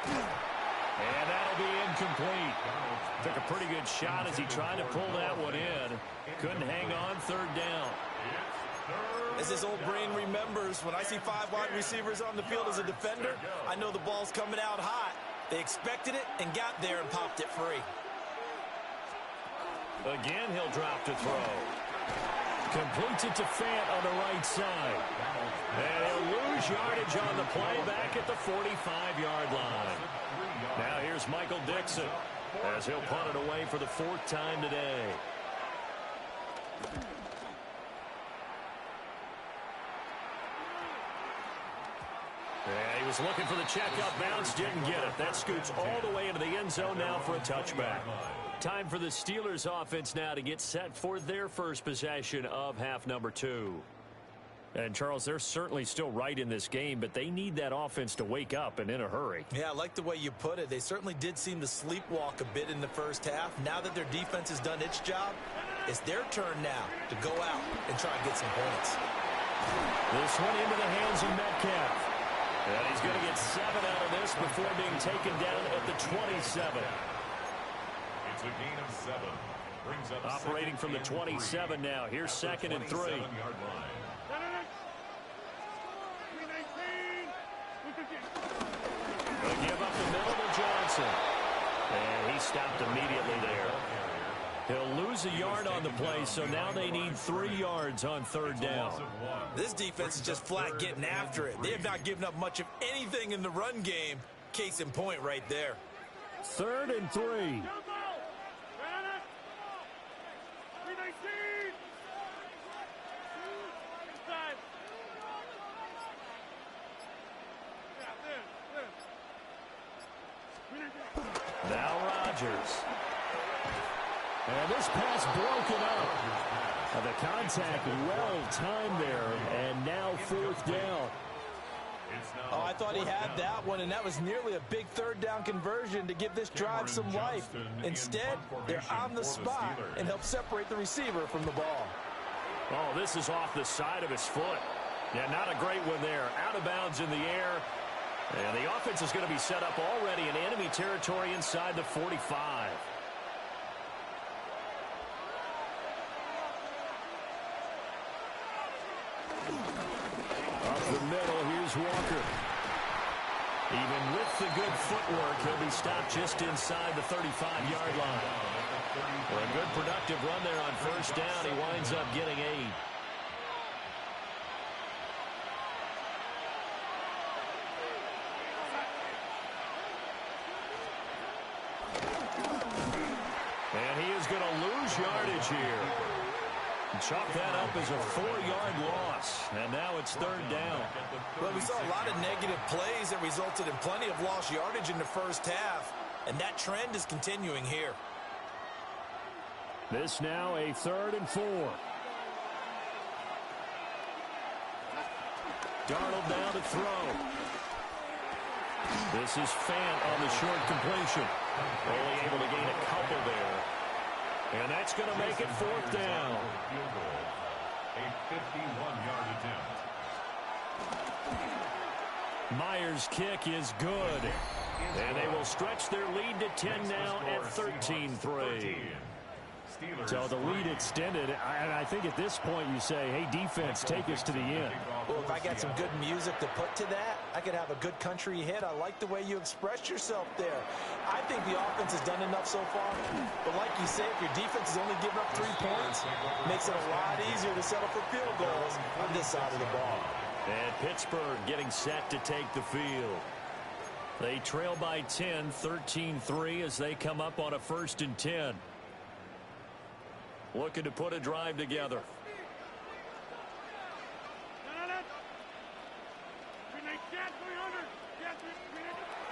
And that'll be incomplete. Took a pretty good shot as he tried to pull that one in. Couldn't hang on 3rd down. As his old brain remembers, when I see 5 wide receivers on the field as a defender, I know the ball's coming out hot. They expected it and got there and popped it free. Again, he'll drop to throw. Completes it to Fant on the right side. And he'll lose yardage on the play back at the 45-yard line. Now here's Michael Dixon as he'll punt it away for the 4th time today. And he was looking for the checkup bounce, didn't get it. That scoots all the way into the end zone now for a touchback. Time for the Steelers offense now to get set for their first possession of half number 2. And, Charles, they're certainly still right in this game, but they need that offense to wake up and in a hurry. Yeah, I like the way you put it. They certainly did seem to sleepwalk a bit in the first half. Now that their defense has done its job, it's their turn now to go out and try and get some points. This one into the hands of Metcalf. And he's going to get 7 out of this before being taken down at the 27. It's a gain of 7. Brings up operating from the 27 now. Here's 2nd and 3. They'll give up the middle to Johnson. And he stopped immediately there. He'll lose a yard on the play, so now they need 3 yards on 3rd down. This defense is just flat getting after it. They have not given up much of anything in the run game. Case in point right there. 3rd and 3. Now Rodgers. And this pass broken up. And the contact well timed there. And now 4th down. Oh, I thought he had that one, and that was nearly a big 3rd down conversion to give this drive some life. Instead, they're on the spot and help separate the receiver from the ball. Oh, this is off the side of his foot. Yeah, not a great one there. Out of bounds in the air. And the offense is going to be set up already in enemy territory inside the 45. Up the middle, here's Walker. Even with the good footwork, he'll be stopped just inside the 35-yard line. For a good productive run there on first down, he winds up getting 8. And he is going to lose yardage here. Chalk that up as a 4-yard loss. And now it's third down. Well, we saw a lot of negative plays that resulted in plenty of lost yardage in the first half. And that trend is continuing here. This now a 3rd and 4. Darnold down to throw. This is Fant on the short completion. Only able to gain a couple there. And that's going to make it 4th down. A 51-yard attempt. Myers' kick is good. And they will stretch their lead to 10 now at 13-3. So the lead extended, and I think at this point you say, hey, defense, take us to the end. Well, if I got some good music to put to that, I could have a good country hit. I like the way you expressed yourself there. I think the offense has done enough so far. But like you say, if your defense is only giving up 3 points, it makes it a lot easier to settle for field goals on this side of the ball. And Pittsburgh getting set to take the field. They trail by 10, 13-3 as they come up on a 1st and 10. Looking to put a drive together.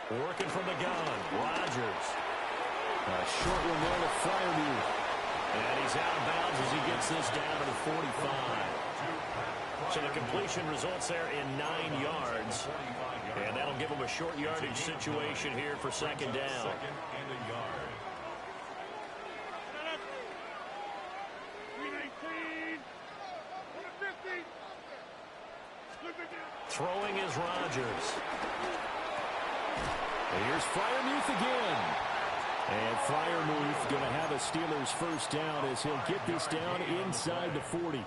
Working from the gun, Rodgers. A short one there to Freiermuth. And he's out of bounds as he gets this down to the 45. So the completion results there in 9 yards. And that'll give him a short yardage situation here for 2nd down. Throwing is Rodgers. And here's Freiermuth again. And Freiermuth going to have a Steelers 1st down as he'll get this down inside the 40.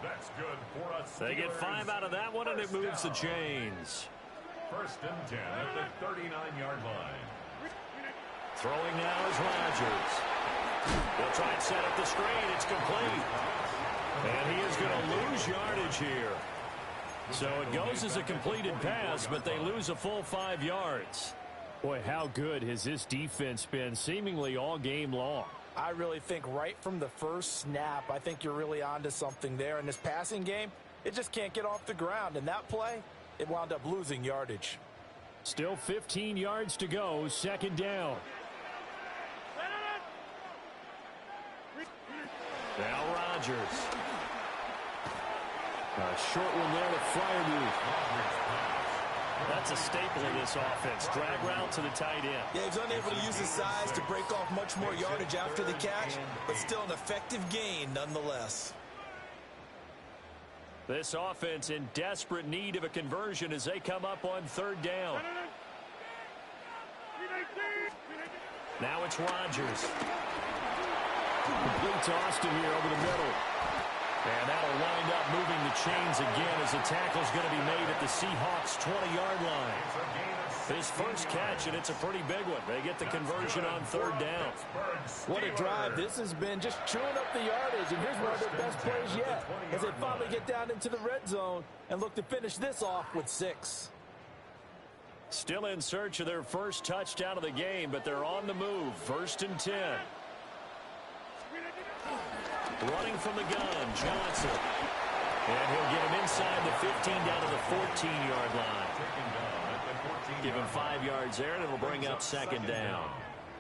That's good for us. They get 5 out of that one, and it moves the chains. 1st and 10 at the 39-yard line. Throwing now is Rodgers. They'll try and set up the screen. It's complete. And he is going to lose yardage here. So it goes as a completed pass, but they lose a full 5 yards. Boy, how good has this defense been seemingly all game long? I really think right from the first snap, I think you're really onto something there. In this passing game, it just can't get off the ground. And that play, it wound up losing yardage. Still 15 yards to go, 2nd down. Now Rodgers. A short one there to Freiermuth. That's a staple of this offense. Drag route to the tight end. Yeah, he's unable to use his size to break off much more yardage after the catch, but still an effective gain nonetheless. This offense in desperate need of a conversion as they come up on 3rd down. Now it's Rodgers. Complete to Austin here over the middle. And that'll wind up moving the chains again as the tackle's going to be made at the Seahawks' 20-yard line. His first catch, and it's a pretty big one. They get the conversion on 3rd down. What a drive this has been, just chewing up the yardage. And here's one of their best plays yet as they finally get down into the red zone and look to finish this off with 6. Still in search of their first touchdown of the game, but they're on the move. 1st and 10. Running from the gun, Johnson. And he'll get him inside the 15 down to the 14-yard line. Give him 5 yards there, and it'll bring up 2nd down.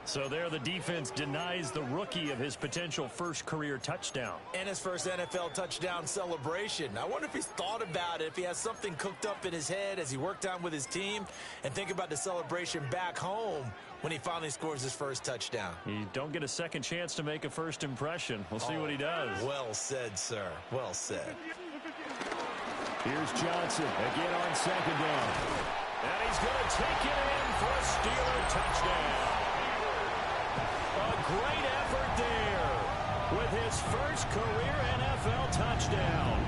So there the defense denies the rookie of his potential first career touchdown. And his first NFL touchdown celebration. I wonder if he's thought about it, if he has something cooked up in his head as he worked on with his team, and think about the celebration back home when he finally scores his first touchdown. You don't get a second chance to make a first impression. We'll see what he does. Well said, sir. Well said. Here's Johnson again on second down. And he's going to take it in for a Steeler touchdown. A great effort there with his first career NFL touchdown.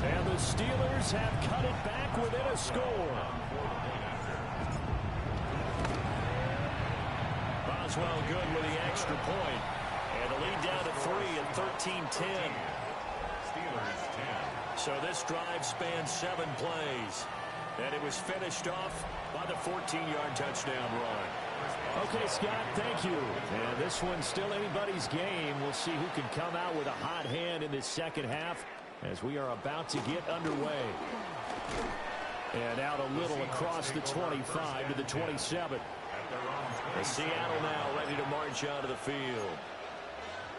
And the Steelers have cut it back within a score. Boswell good with the extra point. And the lead down to 3 at 13-10. Steelers 10. So this drive spans 7 plays. And it was finished off by the 14-yard touchdown run. Okay, Scott, thank you. And this one's still anybody's game. We'll see who can come out with a hot hand in this second half as we are about to get underway. And out a little across the 25 to the 27. And Seattle now ready to march out of the field.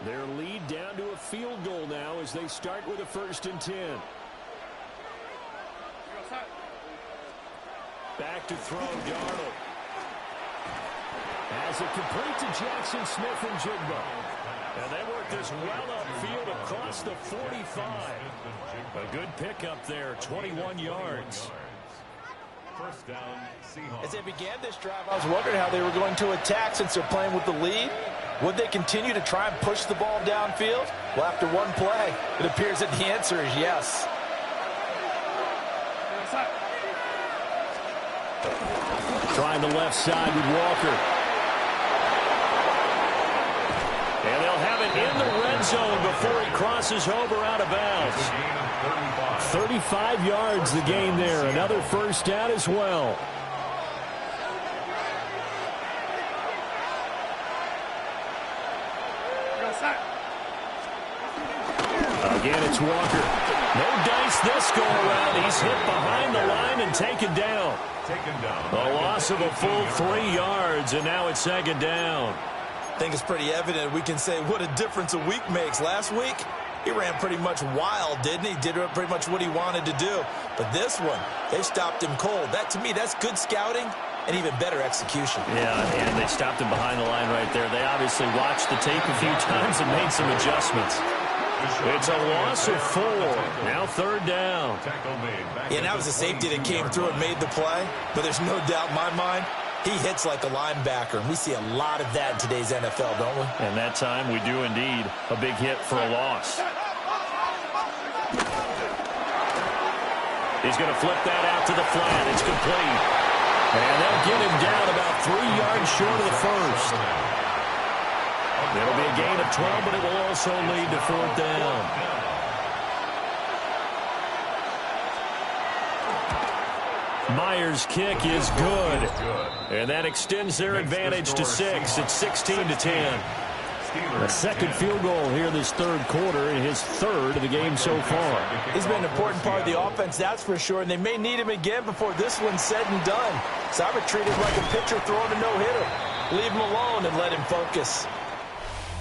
Their lead down to a field goal now as they start with a 1st and 10. Back to throw, Darnold. As it complete to Jackson Smith and Jigba. And they work this well upfield across the 45. A good pickup there, 21 yards. First down, Seahawks. As they began this drive, I was wondering how they were going to attack since they're playing with the lead. Would they continue to try and push the ball downfield? Well, after one play, it appears that the answer is yes. Trying the left side with Walker. And they'll have it in the red zone before he crosses over out of bounds. 35 yards the gain there. Another first down as well. Again, it's Walker. No dice this go around. He's hit behind the line and taken down. A loss of a full 3 yards, and now it's 2nd down. I think it's pretty evident. We can say what a difference a week makes. Last week, he ran pretty much wild, didn't he? Did pretty much what he wanted to do. But this one, they stopped him cold. That, to me, that's good scouting and even better execution. Yeah, and they stopped him behind the line right there. They obviously watched the tape a few times and made some adjustments. It's a loss of 4. Now 3rd down. Yeah, that was a safety that came through and made the play. But there's no doubt in my mind, he hits like a linebacker. And we see a lot of that in today's NFL, don't we? And that time we do indeed. A big hit for a loss. He's going to flip that out to the flat. It's complete. And they'll get him down about 3 yards short of the first. It'll be a gain of 12, but it will also lead to 4th down. Myers' kick is good. And that extends their advantage to 6. It's 16-10. A second field goal here this 3rd quarter, and his 3rd of the game so far. He's been an important part of the offense, that's for sure, and they may need him again before this one's said and done. So I would treat him like a pitcher throwing a no-hitter. Leave him alone and let him focus.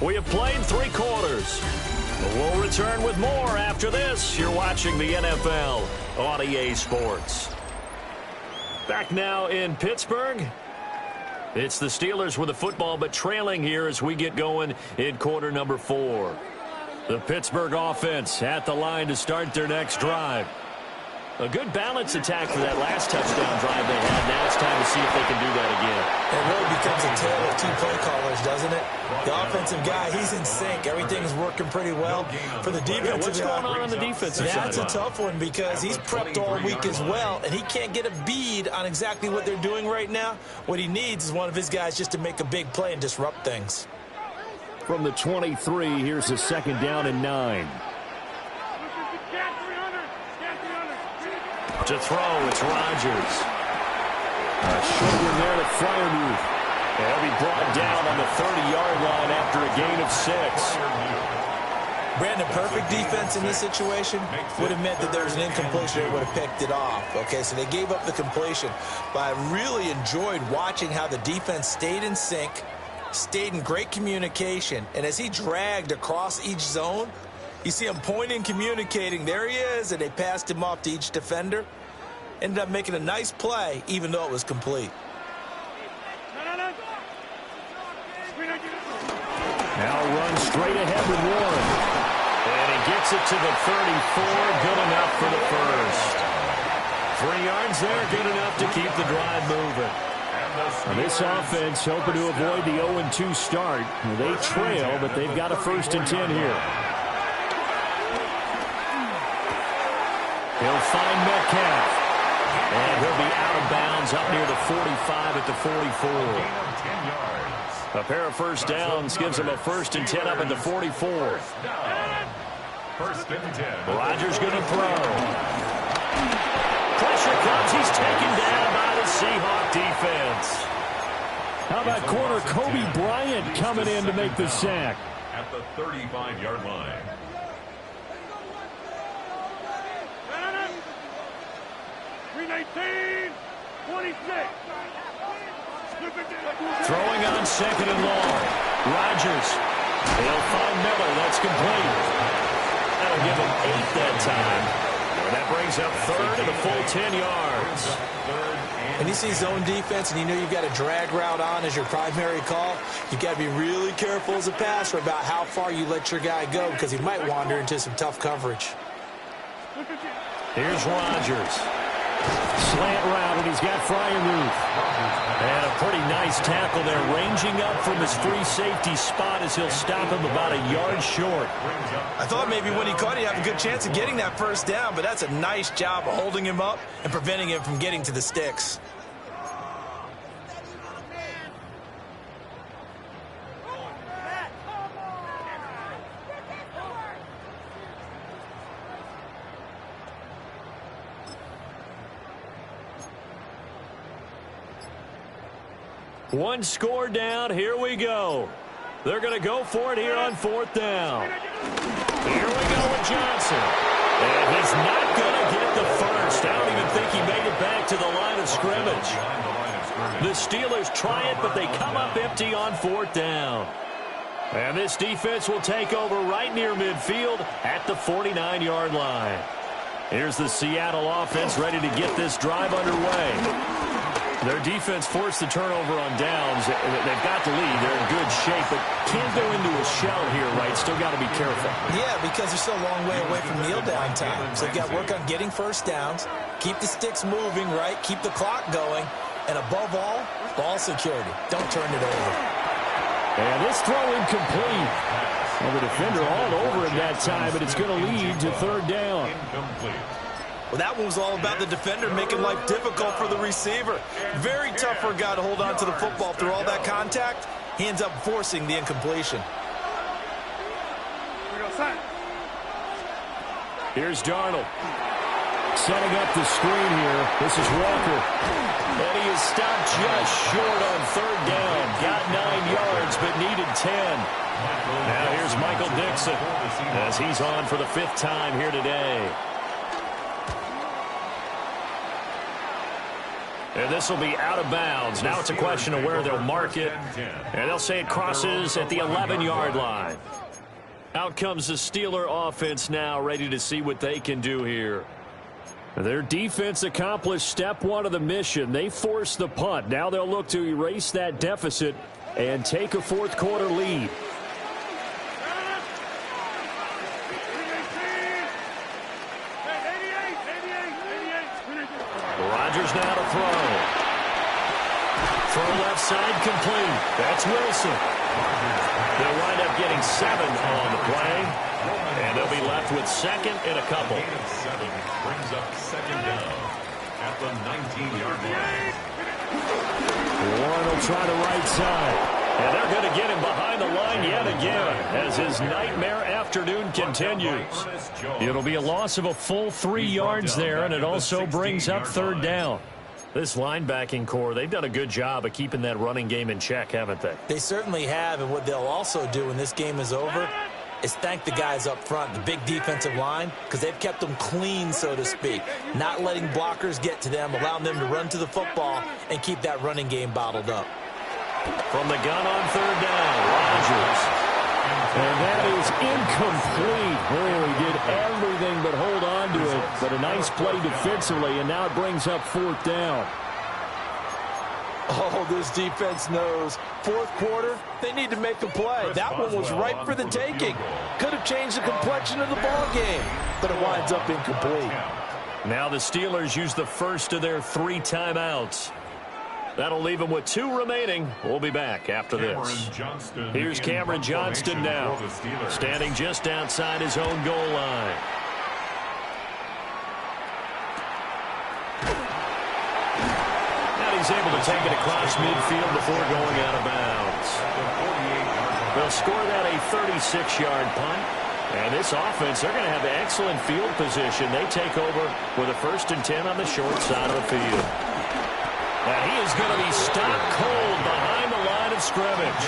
We have played 3 quarters. We'll return with more after this. You're watching the NFL on EA Sports. Back now in Pittsburgh. It's the Steelers with the football, but trailing here as we get going in quarter number 4. The Pittsburgh offense at the line to start their next drive. A good balance attack for that last touchdown drive they had. Now it's time to see if they can do that again. It really becomes a tale of 2 play callers, doesn't it? The offensive guy, he's in sync. Everything's working pretty well. For the defensive guy, what's going on the defensive side? That's a tough one because he's prepped all week as well, and he can't get a bead on exactly what they're doing right now. What he needs is one of his guys just to make a big play and disrupt things. From the 23, here's a 2nd down and 9. To throw, it's Rodgers. A short one there to Freiermuth. He'll be brought down on the 30-yard line after a gain of 6. Brandon, perfect defense in this situation would have meant that there was an incompletion. They would have picked it off. Okay, so they gave up the completion. But I really enjoyed watching how the defense stayed in sync, stayed in great communication, and as he dragged across each zone, you see him pointing, communicating. There he is, and they passed him off to each defender. Ended up making a nice play, even though it was complete. Now run straight ahead with Warren. And he gets it to the 34. Good enough for the first. 3 yards there, good enough to keep the drive moving. Now this offense hoping to avoid the 0-2 start. They trail, but they've got a 1st and 10 here. He'll find Metcalf. And he'll be out of bounds up near the 45 at the 44. A pair of first downs gives him a 1st and 10 up at the 44. 1st and 10. Rodgers going to throw. Pressure comes. He's taken down by the Seahawk defense. How about corner Kobe Bryant coming in to make the sack? At the 35-yard line. Throwing on 2nd and long. Rodgers. He'll find Miller. That's complete. That'll give him 8 that time. And that brings up 3rd and a full 10 yards. When you see zone defense and you know you've got a drag route on as your primary call, you've got to be really careful as a passer about how far you let your guy go because he might wander into some tough coverage. Here's Rodgers. Slant route, and he's got Freiermuth. And a pretty nice tackle there, ranging up from his free safety spot as he'll stop him about a yard short. I thought maybe when he caught it, he'd have a good chance of getting that 1st down, but that's a nice job of holding him up and preventing him from getting to the sticks. One score down. Here we go. They're going to go for it here on 4th down. Here we go with Johnson. And he's not going to get the 1st. I don't even think he made it back to the line of scrimmage. The Steelers try it, but they come up empty on 4th down. And this defense will take over right near midfield at the 49-yard line. Here's the Seattle offense ready to get this drive underway. Their defense forced the turnover on downs. They've got the lead. They're in good shape, but can't go into a shell here, right? Still got to be careful. Yeah, because they're still a long way away from kneel down time. So they've got to work on getting 1st downs, keep the sticks moving, right? Keep the clock going. And above all, ball security. Don't turn it over. And this throw incomplete. Well, the defender all over him that time, but it's going to lead to 3rd down. Incomplete. Well, that one was all about the defender making life difficult for the receiver. Very tough for a guy to hold on to the football through all that contact. He ends up forcing the incompletion. Here's Darnold. Setting up the screen here. This is Walker. And he is stopped just short on 3rd down. Got 9 yards, but needed 10. Now here's Michael Dixon as he's on for the 5th time here today. And this will be out of bounds. Now it's a question of where they'll mark it. And they'll say it crosses at the 11-yard line. Out comes the Steeler offense now, ready to see what they can do here. Their defense accomplished step 1 of the mission. They forced the punt. Now they'll look to erase that deficit and take a 4th quarter lead. Rodgers now to throw. Throw left side complete. That's Wilson. They'll wind up getting 7 on the play. And they'll be left with 2nd and a couple. 7 brings up 2nd down at the 19-yard line. Warren will try the right side. And they're going to get him behind the line yet again as his nightmare afternoon continues. It'll be a loss of a full 3 yards there, and it also brings up 3rd down. This linebacking core, they've done a good job of keeping that running game in check, haven't they? They certainly have, and what they'll also do when this game is over is thank the guys up front, the big defensive line, because they've kept them clean, so to speak, not letting blockers get to them, allowing them to run to the football and keep that running game bottled up. From the gun on 3rd down, Rodgers. And that is incomplete. Well, he did everything but hold on to it, but a nice play defensively, and now it brings up 4th down. Oh, this defense knows. 4th quarter, they need to make a play. That one was ripe for the taking. Could have changed the complexion of the ball game, but it winds up incomplete. Now the Steelers use the first of their 3 timeouts. That'll leave them with 2 remaining. We'll be back after this. Here's Cameron Johnston now, standing just outside his own goal line. And he's able to take it across midfield before going out of bounds. They'll score that a 36-yard punt. And this offense, they're going to have excellent field position. They take over with a 1st and 10 on the short side of the field. And he is going to be stopped cold behind the line of scrimmage.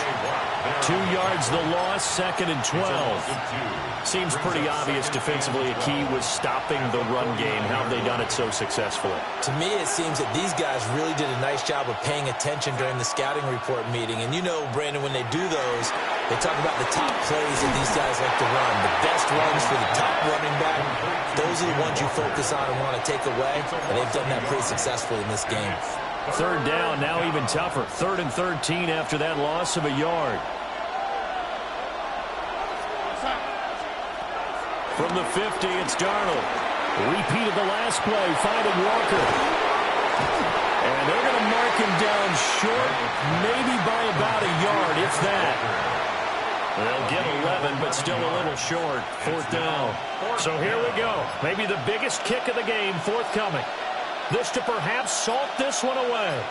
2 yards the loss, 2nd and 12. Seems pretty obvious defensively a key was stopping the run game. How have they done it so successfully? To me, it seems that these guys really did a nice job of paying attention during the scouting report meeting. And you know, Brandon, when they do those, they talk about the top plays that these guys like to run. The best runs for the top running back. Those are the ones you focus on and want to take away. And they've done that pretty successfully in this game. 3rd down, now even tougher. 3rd and 13 after that loss of a yard. From the 50, it's Darnold. Repeated the last play, finding Walker. And they're going to mark him down short, maybe by about a yard, if that. They'll get 11, but still a little short. 4th down. So here we go. Maybe the biggest kick of the game forthcoming. This to perhaps salt this one away.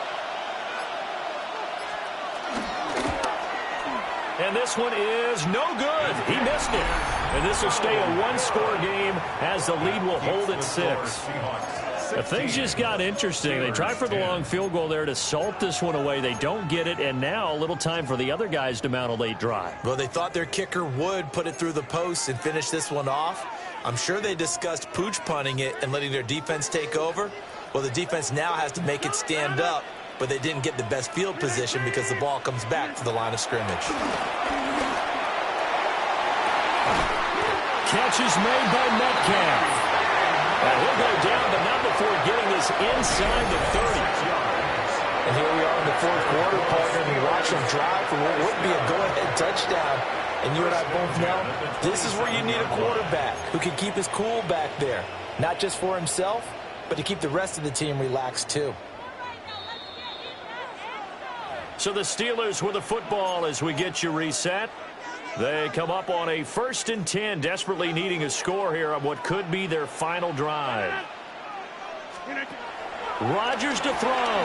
And this one is no good. He missed it. And this will stay a 1-score game as the lead will hold at 6. Things just got interesting. They tried for the long field goal there to salt this one away. They don't get it, and now a little time for the other guys to mount a late drive. Well, they thought their kicker would put it through the post and finish this one off. I'm sure they discussed pooch punting it and letting their defense take over. Well, the defense now has to make it stand up, but they didn't get the best field position because the ball comes back to the line of scrimmage. Catch is made by Metcalf. And he'll go down, but not before getting this inside the 30. And here we are in the 4th quarter, partner, and we watch them drive for what would be a go-ahead touchdown. And you and I both know this is where you need a quarterback who can keep his cool back there, not just for himself, but to keep the rest of the team relaxed too. So the Steelers with the football as we get you reset. They come up on a 1st and 10, desperately needing a score here on what could be their final drive. Rodgers to throw.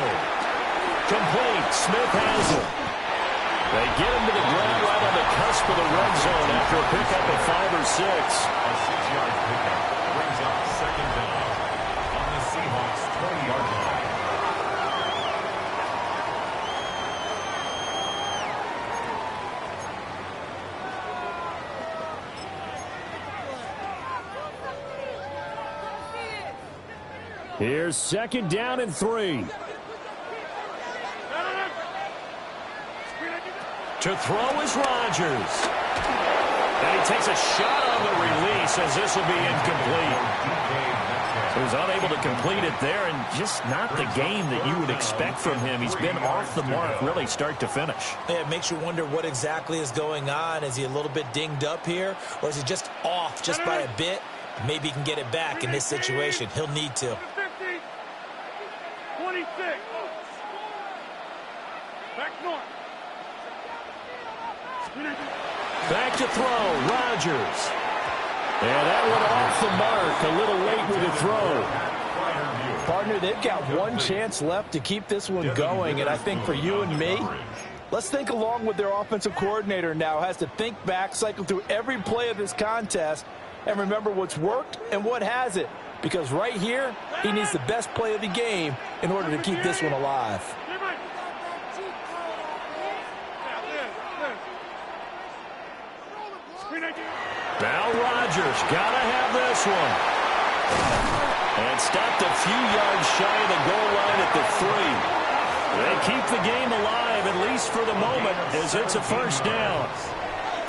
Complete. Smith has it. They get him to the ground right on the cusp of the red zone after a pickup of 5 or 6. A 6-yard pickup brings up 2nd down on the Seahawks' 20-yard line. Here's 2nd down and 3. To throw is Rodgers. And he takes a shot on the release as this will be incomplete. He was unable to complete it there, and just not the game that you would expect from him. He's been off the mark really start to finish. Yeah, it makes you wonder what exactly is going on. Is he a little bit dinged up here, or is he just off just by a bit? Maybe he can get it back in this situation. He'll need to. 26. Back north. Back to throw, Rodgers. And that one off the mark, a little late with the throw. Partner, they've got one chance left to keep this one going, and I think for you and me, let's think along with their offensive coordinator now. Has to think back, cycle through every play of this contest, and remember what's worked and what hasn't. Because right here, he needs the best play of the game in order to keep this one alive. Now Rodgers, gotta have this one. And stopped a few yards shy of the goal line at the 3. They keep the game alive, at least for the moment, as it's a 1st down.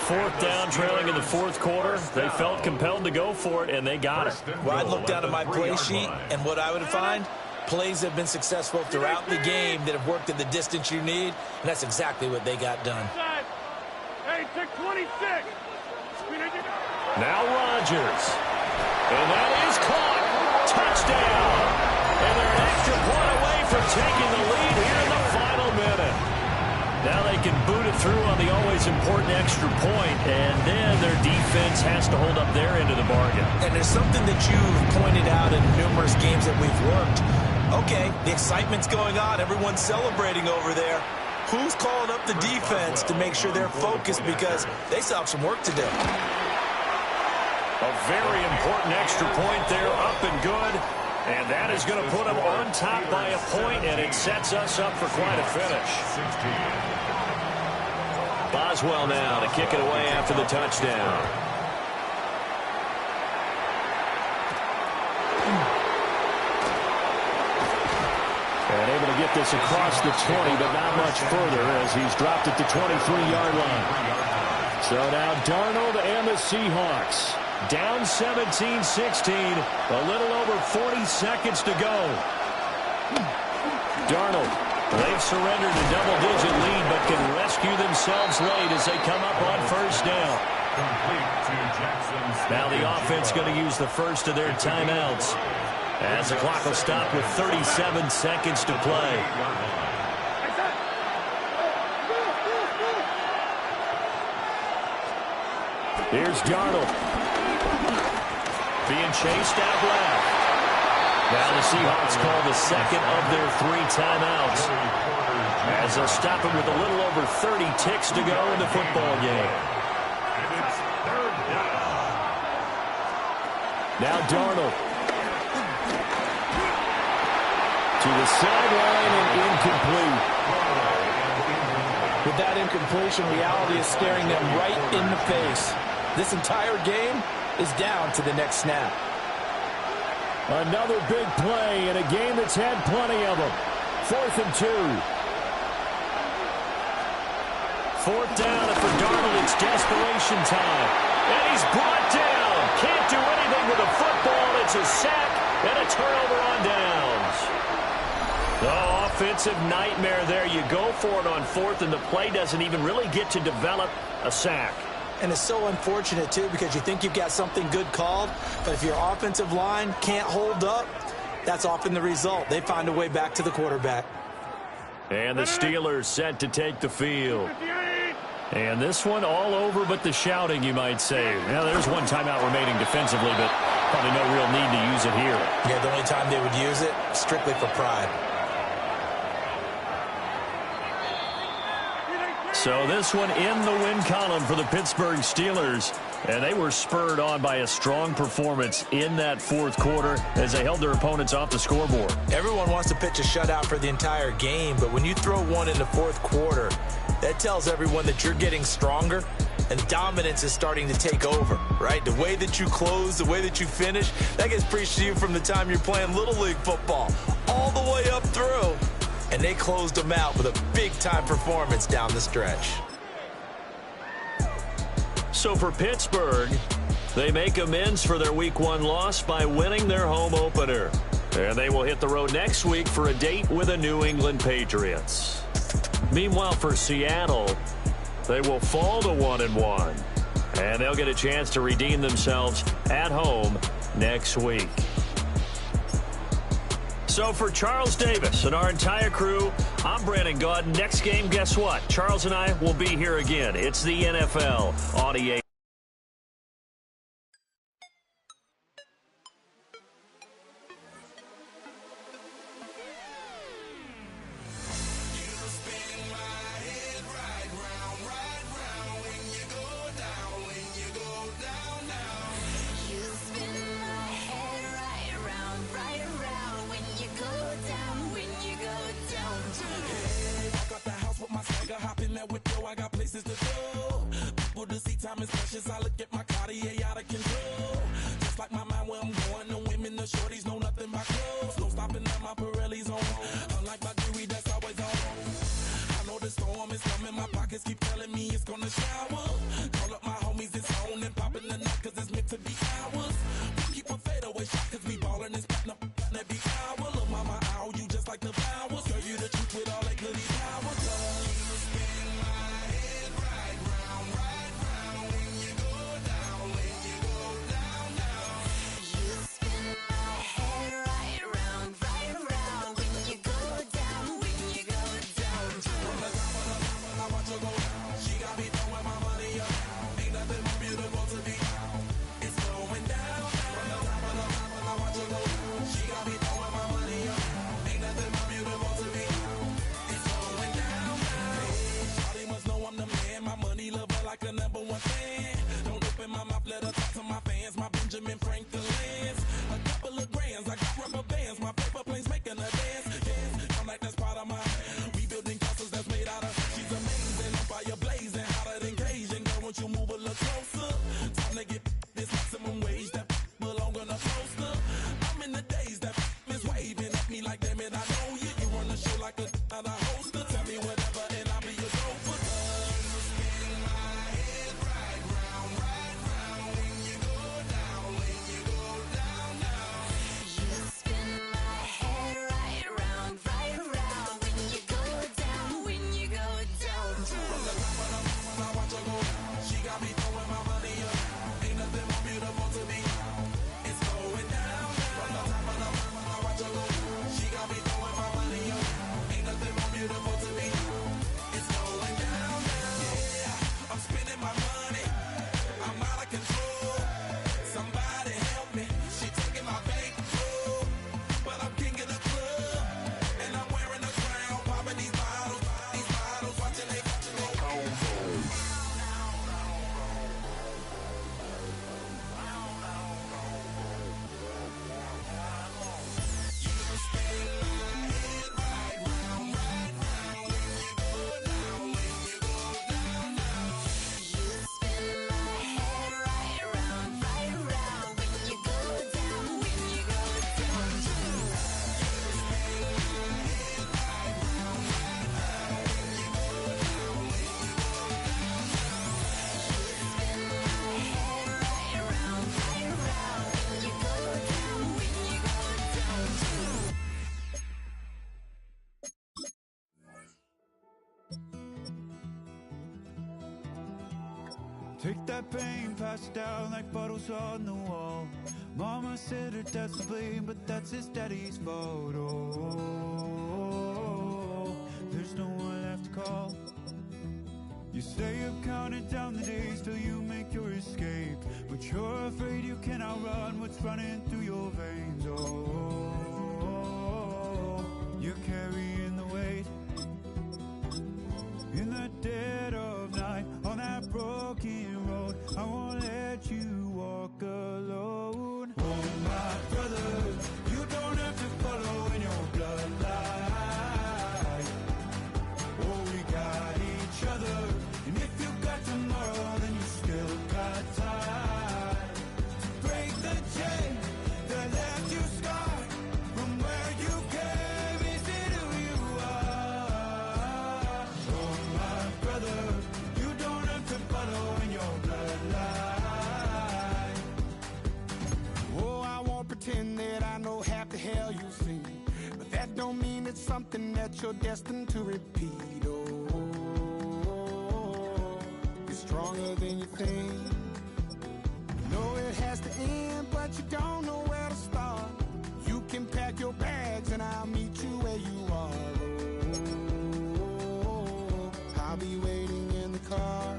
4th down, trailing in the 4th quarter. They felt compelled to go for it, and they got it. Well, I'd look down at my play sheet, and what I would find, plays have been successful throughout the game that have worked at the distance you need, and that's exactly what they got done. Hey, take 26. Now Rodgers. And that is caught. touchdown. And they're an extra point away from taking the lead here in the final minute. Now they can boot it through on the always important extra point, and then their defense has to hold up their end of the bargain. And there's something that you've pointed out in numerous games that we've worked. Okay, the excitement's going on. Everyone's celebrating over there. Who's calling up the defense to make sure they're focused, because they still have some work to do? A very important extra point there, up and good. And that is going to put them on top by a point, and it sets us up for quite a finish. Boswell now to kick it away after the touchdown. And able to get this across the 20, but not much further as he's dropped at the 23-yard line. So now Darnold and the Seahawks down 17-16, a little over 40 seconds to go. Darnold, they've surrendered a double-digit lead, but can rescue themselves late as they come up on first down. Now the offense going to use the first of their timeouts, as the clock will stop with 37 seconds to play. Here's Darnold. Being chased out left. Now the Seahawks call the second of their 3 timeouts, as they'll stop it with a little over 30 ticks to go in the football game. Now Darnold. To the sideline and incomplete. With that incompletion, reality is staring them right in the face. This entire game is down to the next snap. Another big play in a game that's had plenty of them. 4th and 2. 4th down, and for Darnold, it's desperation time. And he's brought down. Can't do anything with a football. It's a sack and a turnover on downs. Oh, offensive nightmare there. You go for it on 4th, and the play doesn't even really get to develop a sack. And it's so unfortunate, too, because you think you've got something good called, but if your offensive line can't hold up, that's often the result. They find a way back to the quarterback. And the Steelers set to take the field. And this one all over but the shouting, you might say. Now, there's one timeout remaining defensively, but probably no real need to use it here. Yeah, the only time they would use it, strictly for pride. So this one in the win column for the Pittsburgh Steelers. And they were spurred on by a strong performance in that 4th quarter as they held their opponents off the scoreboard. Everyone wants to pitch a shutout for the entire game, but when you throw one in the 4th quarter, that tells everyone that you're getting stronger and dominance is starting to take over, right? The way that you close, the way that you finish, that gets preached to you from the time you're playing Little League football all the way up through. And they closed them out with a big-time performance down the stretch. So for Pittsburgh, they make amends for their Week 1 loss by winning their home opener. And they will hit the road next week for a date with the New England Patriots. Meanwhile, for Seattle, they will fall to 1-1. And they'll get a chance to redeem themselves at home next week. So for Charles Davis and our entire crew, I'm Brandon Gaudin. Next game, guess what? Charles and I will be here again. It's the NFL on EA. beautiful to me. It's going down now. Yeah, I'm spending my money. I'm out of control. Somebody help me. She taking my bankroll. But I'm king of the club. And I'm wearing a crown. Popping these bottles, watching they Take that pain, pass it down like bottles on the wall. Mama said her dad's to blame, but that's his daddy's fault. Oh, there's no one left to call. You stay up counting down the days till you make your escape, but you're afraid you cannot run what's running through your veins. Oh, you're carrying the weight in the dead of night on that broken road. I won't let you walk alone. Oh, my brother, you don't have to follow in your bloodline. Oh, we got each other, and if you got tomorrow, then you still got time to break the chain that left you scarred from where you came. Is it who you are? Oh, my brother, you don't have to follow in your bloodline. Oh, I won't pretend that I know half the hell you've seen, but that don't mean it's something that you're destined to repeat. Oh, you're stronger than you think. Know it has to end, but you don't know where to start. You can pack your bags and I'll meet you where you are. Oh, I'll be waiting in the car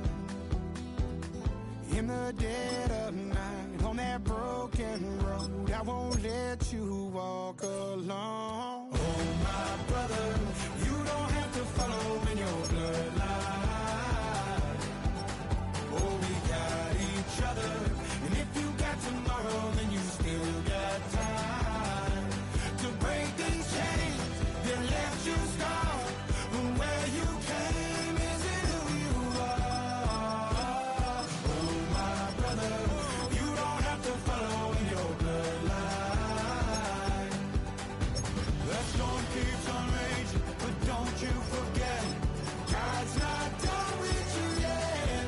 in the dead of night on that broken road. I won't let you walk alone. Oh, my brother, you don't have to follow in your bloodline. Oh, we got each other, and if you got tomorrow, then you still got time to break these chains that left you scarred from where you came. Is it who you are? Oh, my brother, you don't have to follow in your bloodline. The storm keeps on raging, but don't you forget, God's not done with you yet.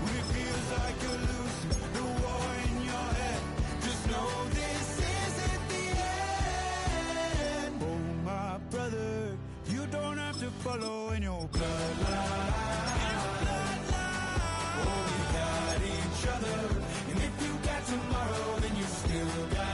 When it feels like you're losing the war in your head, just know this isn't the end. Oh, my brother, you don't have to follow in your bloodline. Oh, we got each other, and if you got tomorrow, then you still got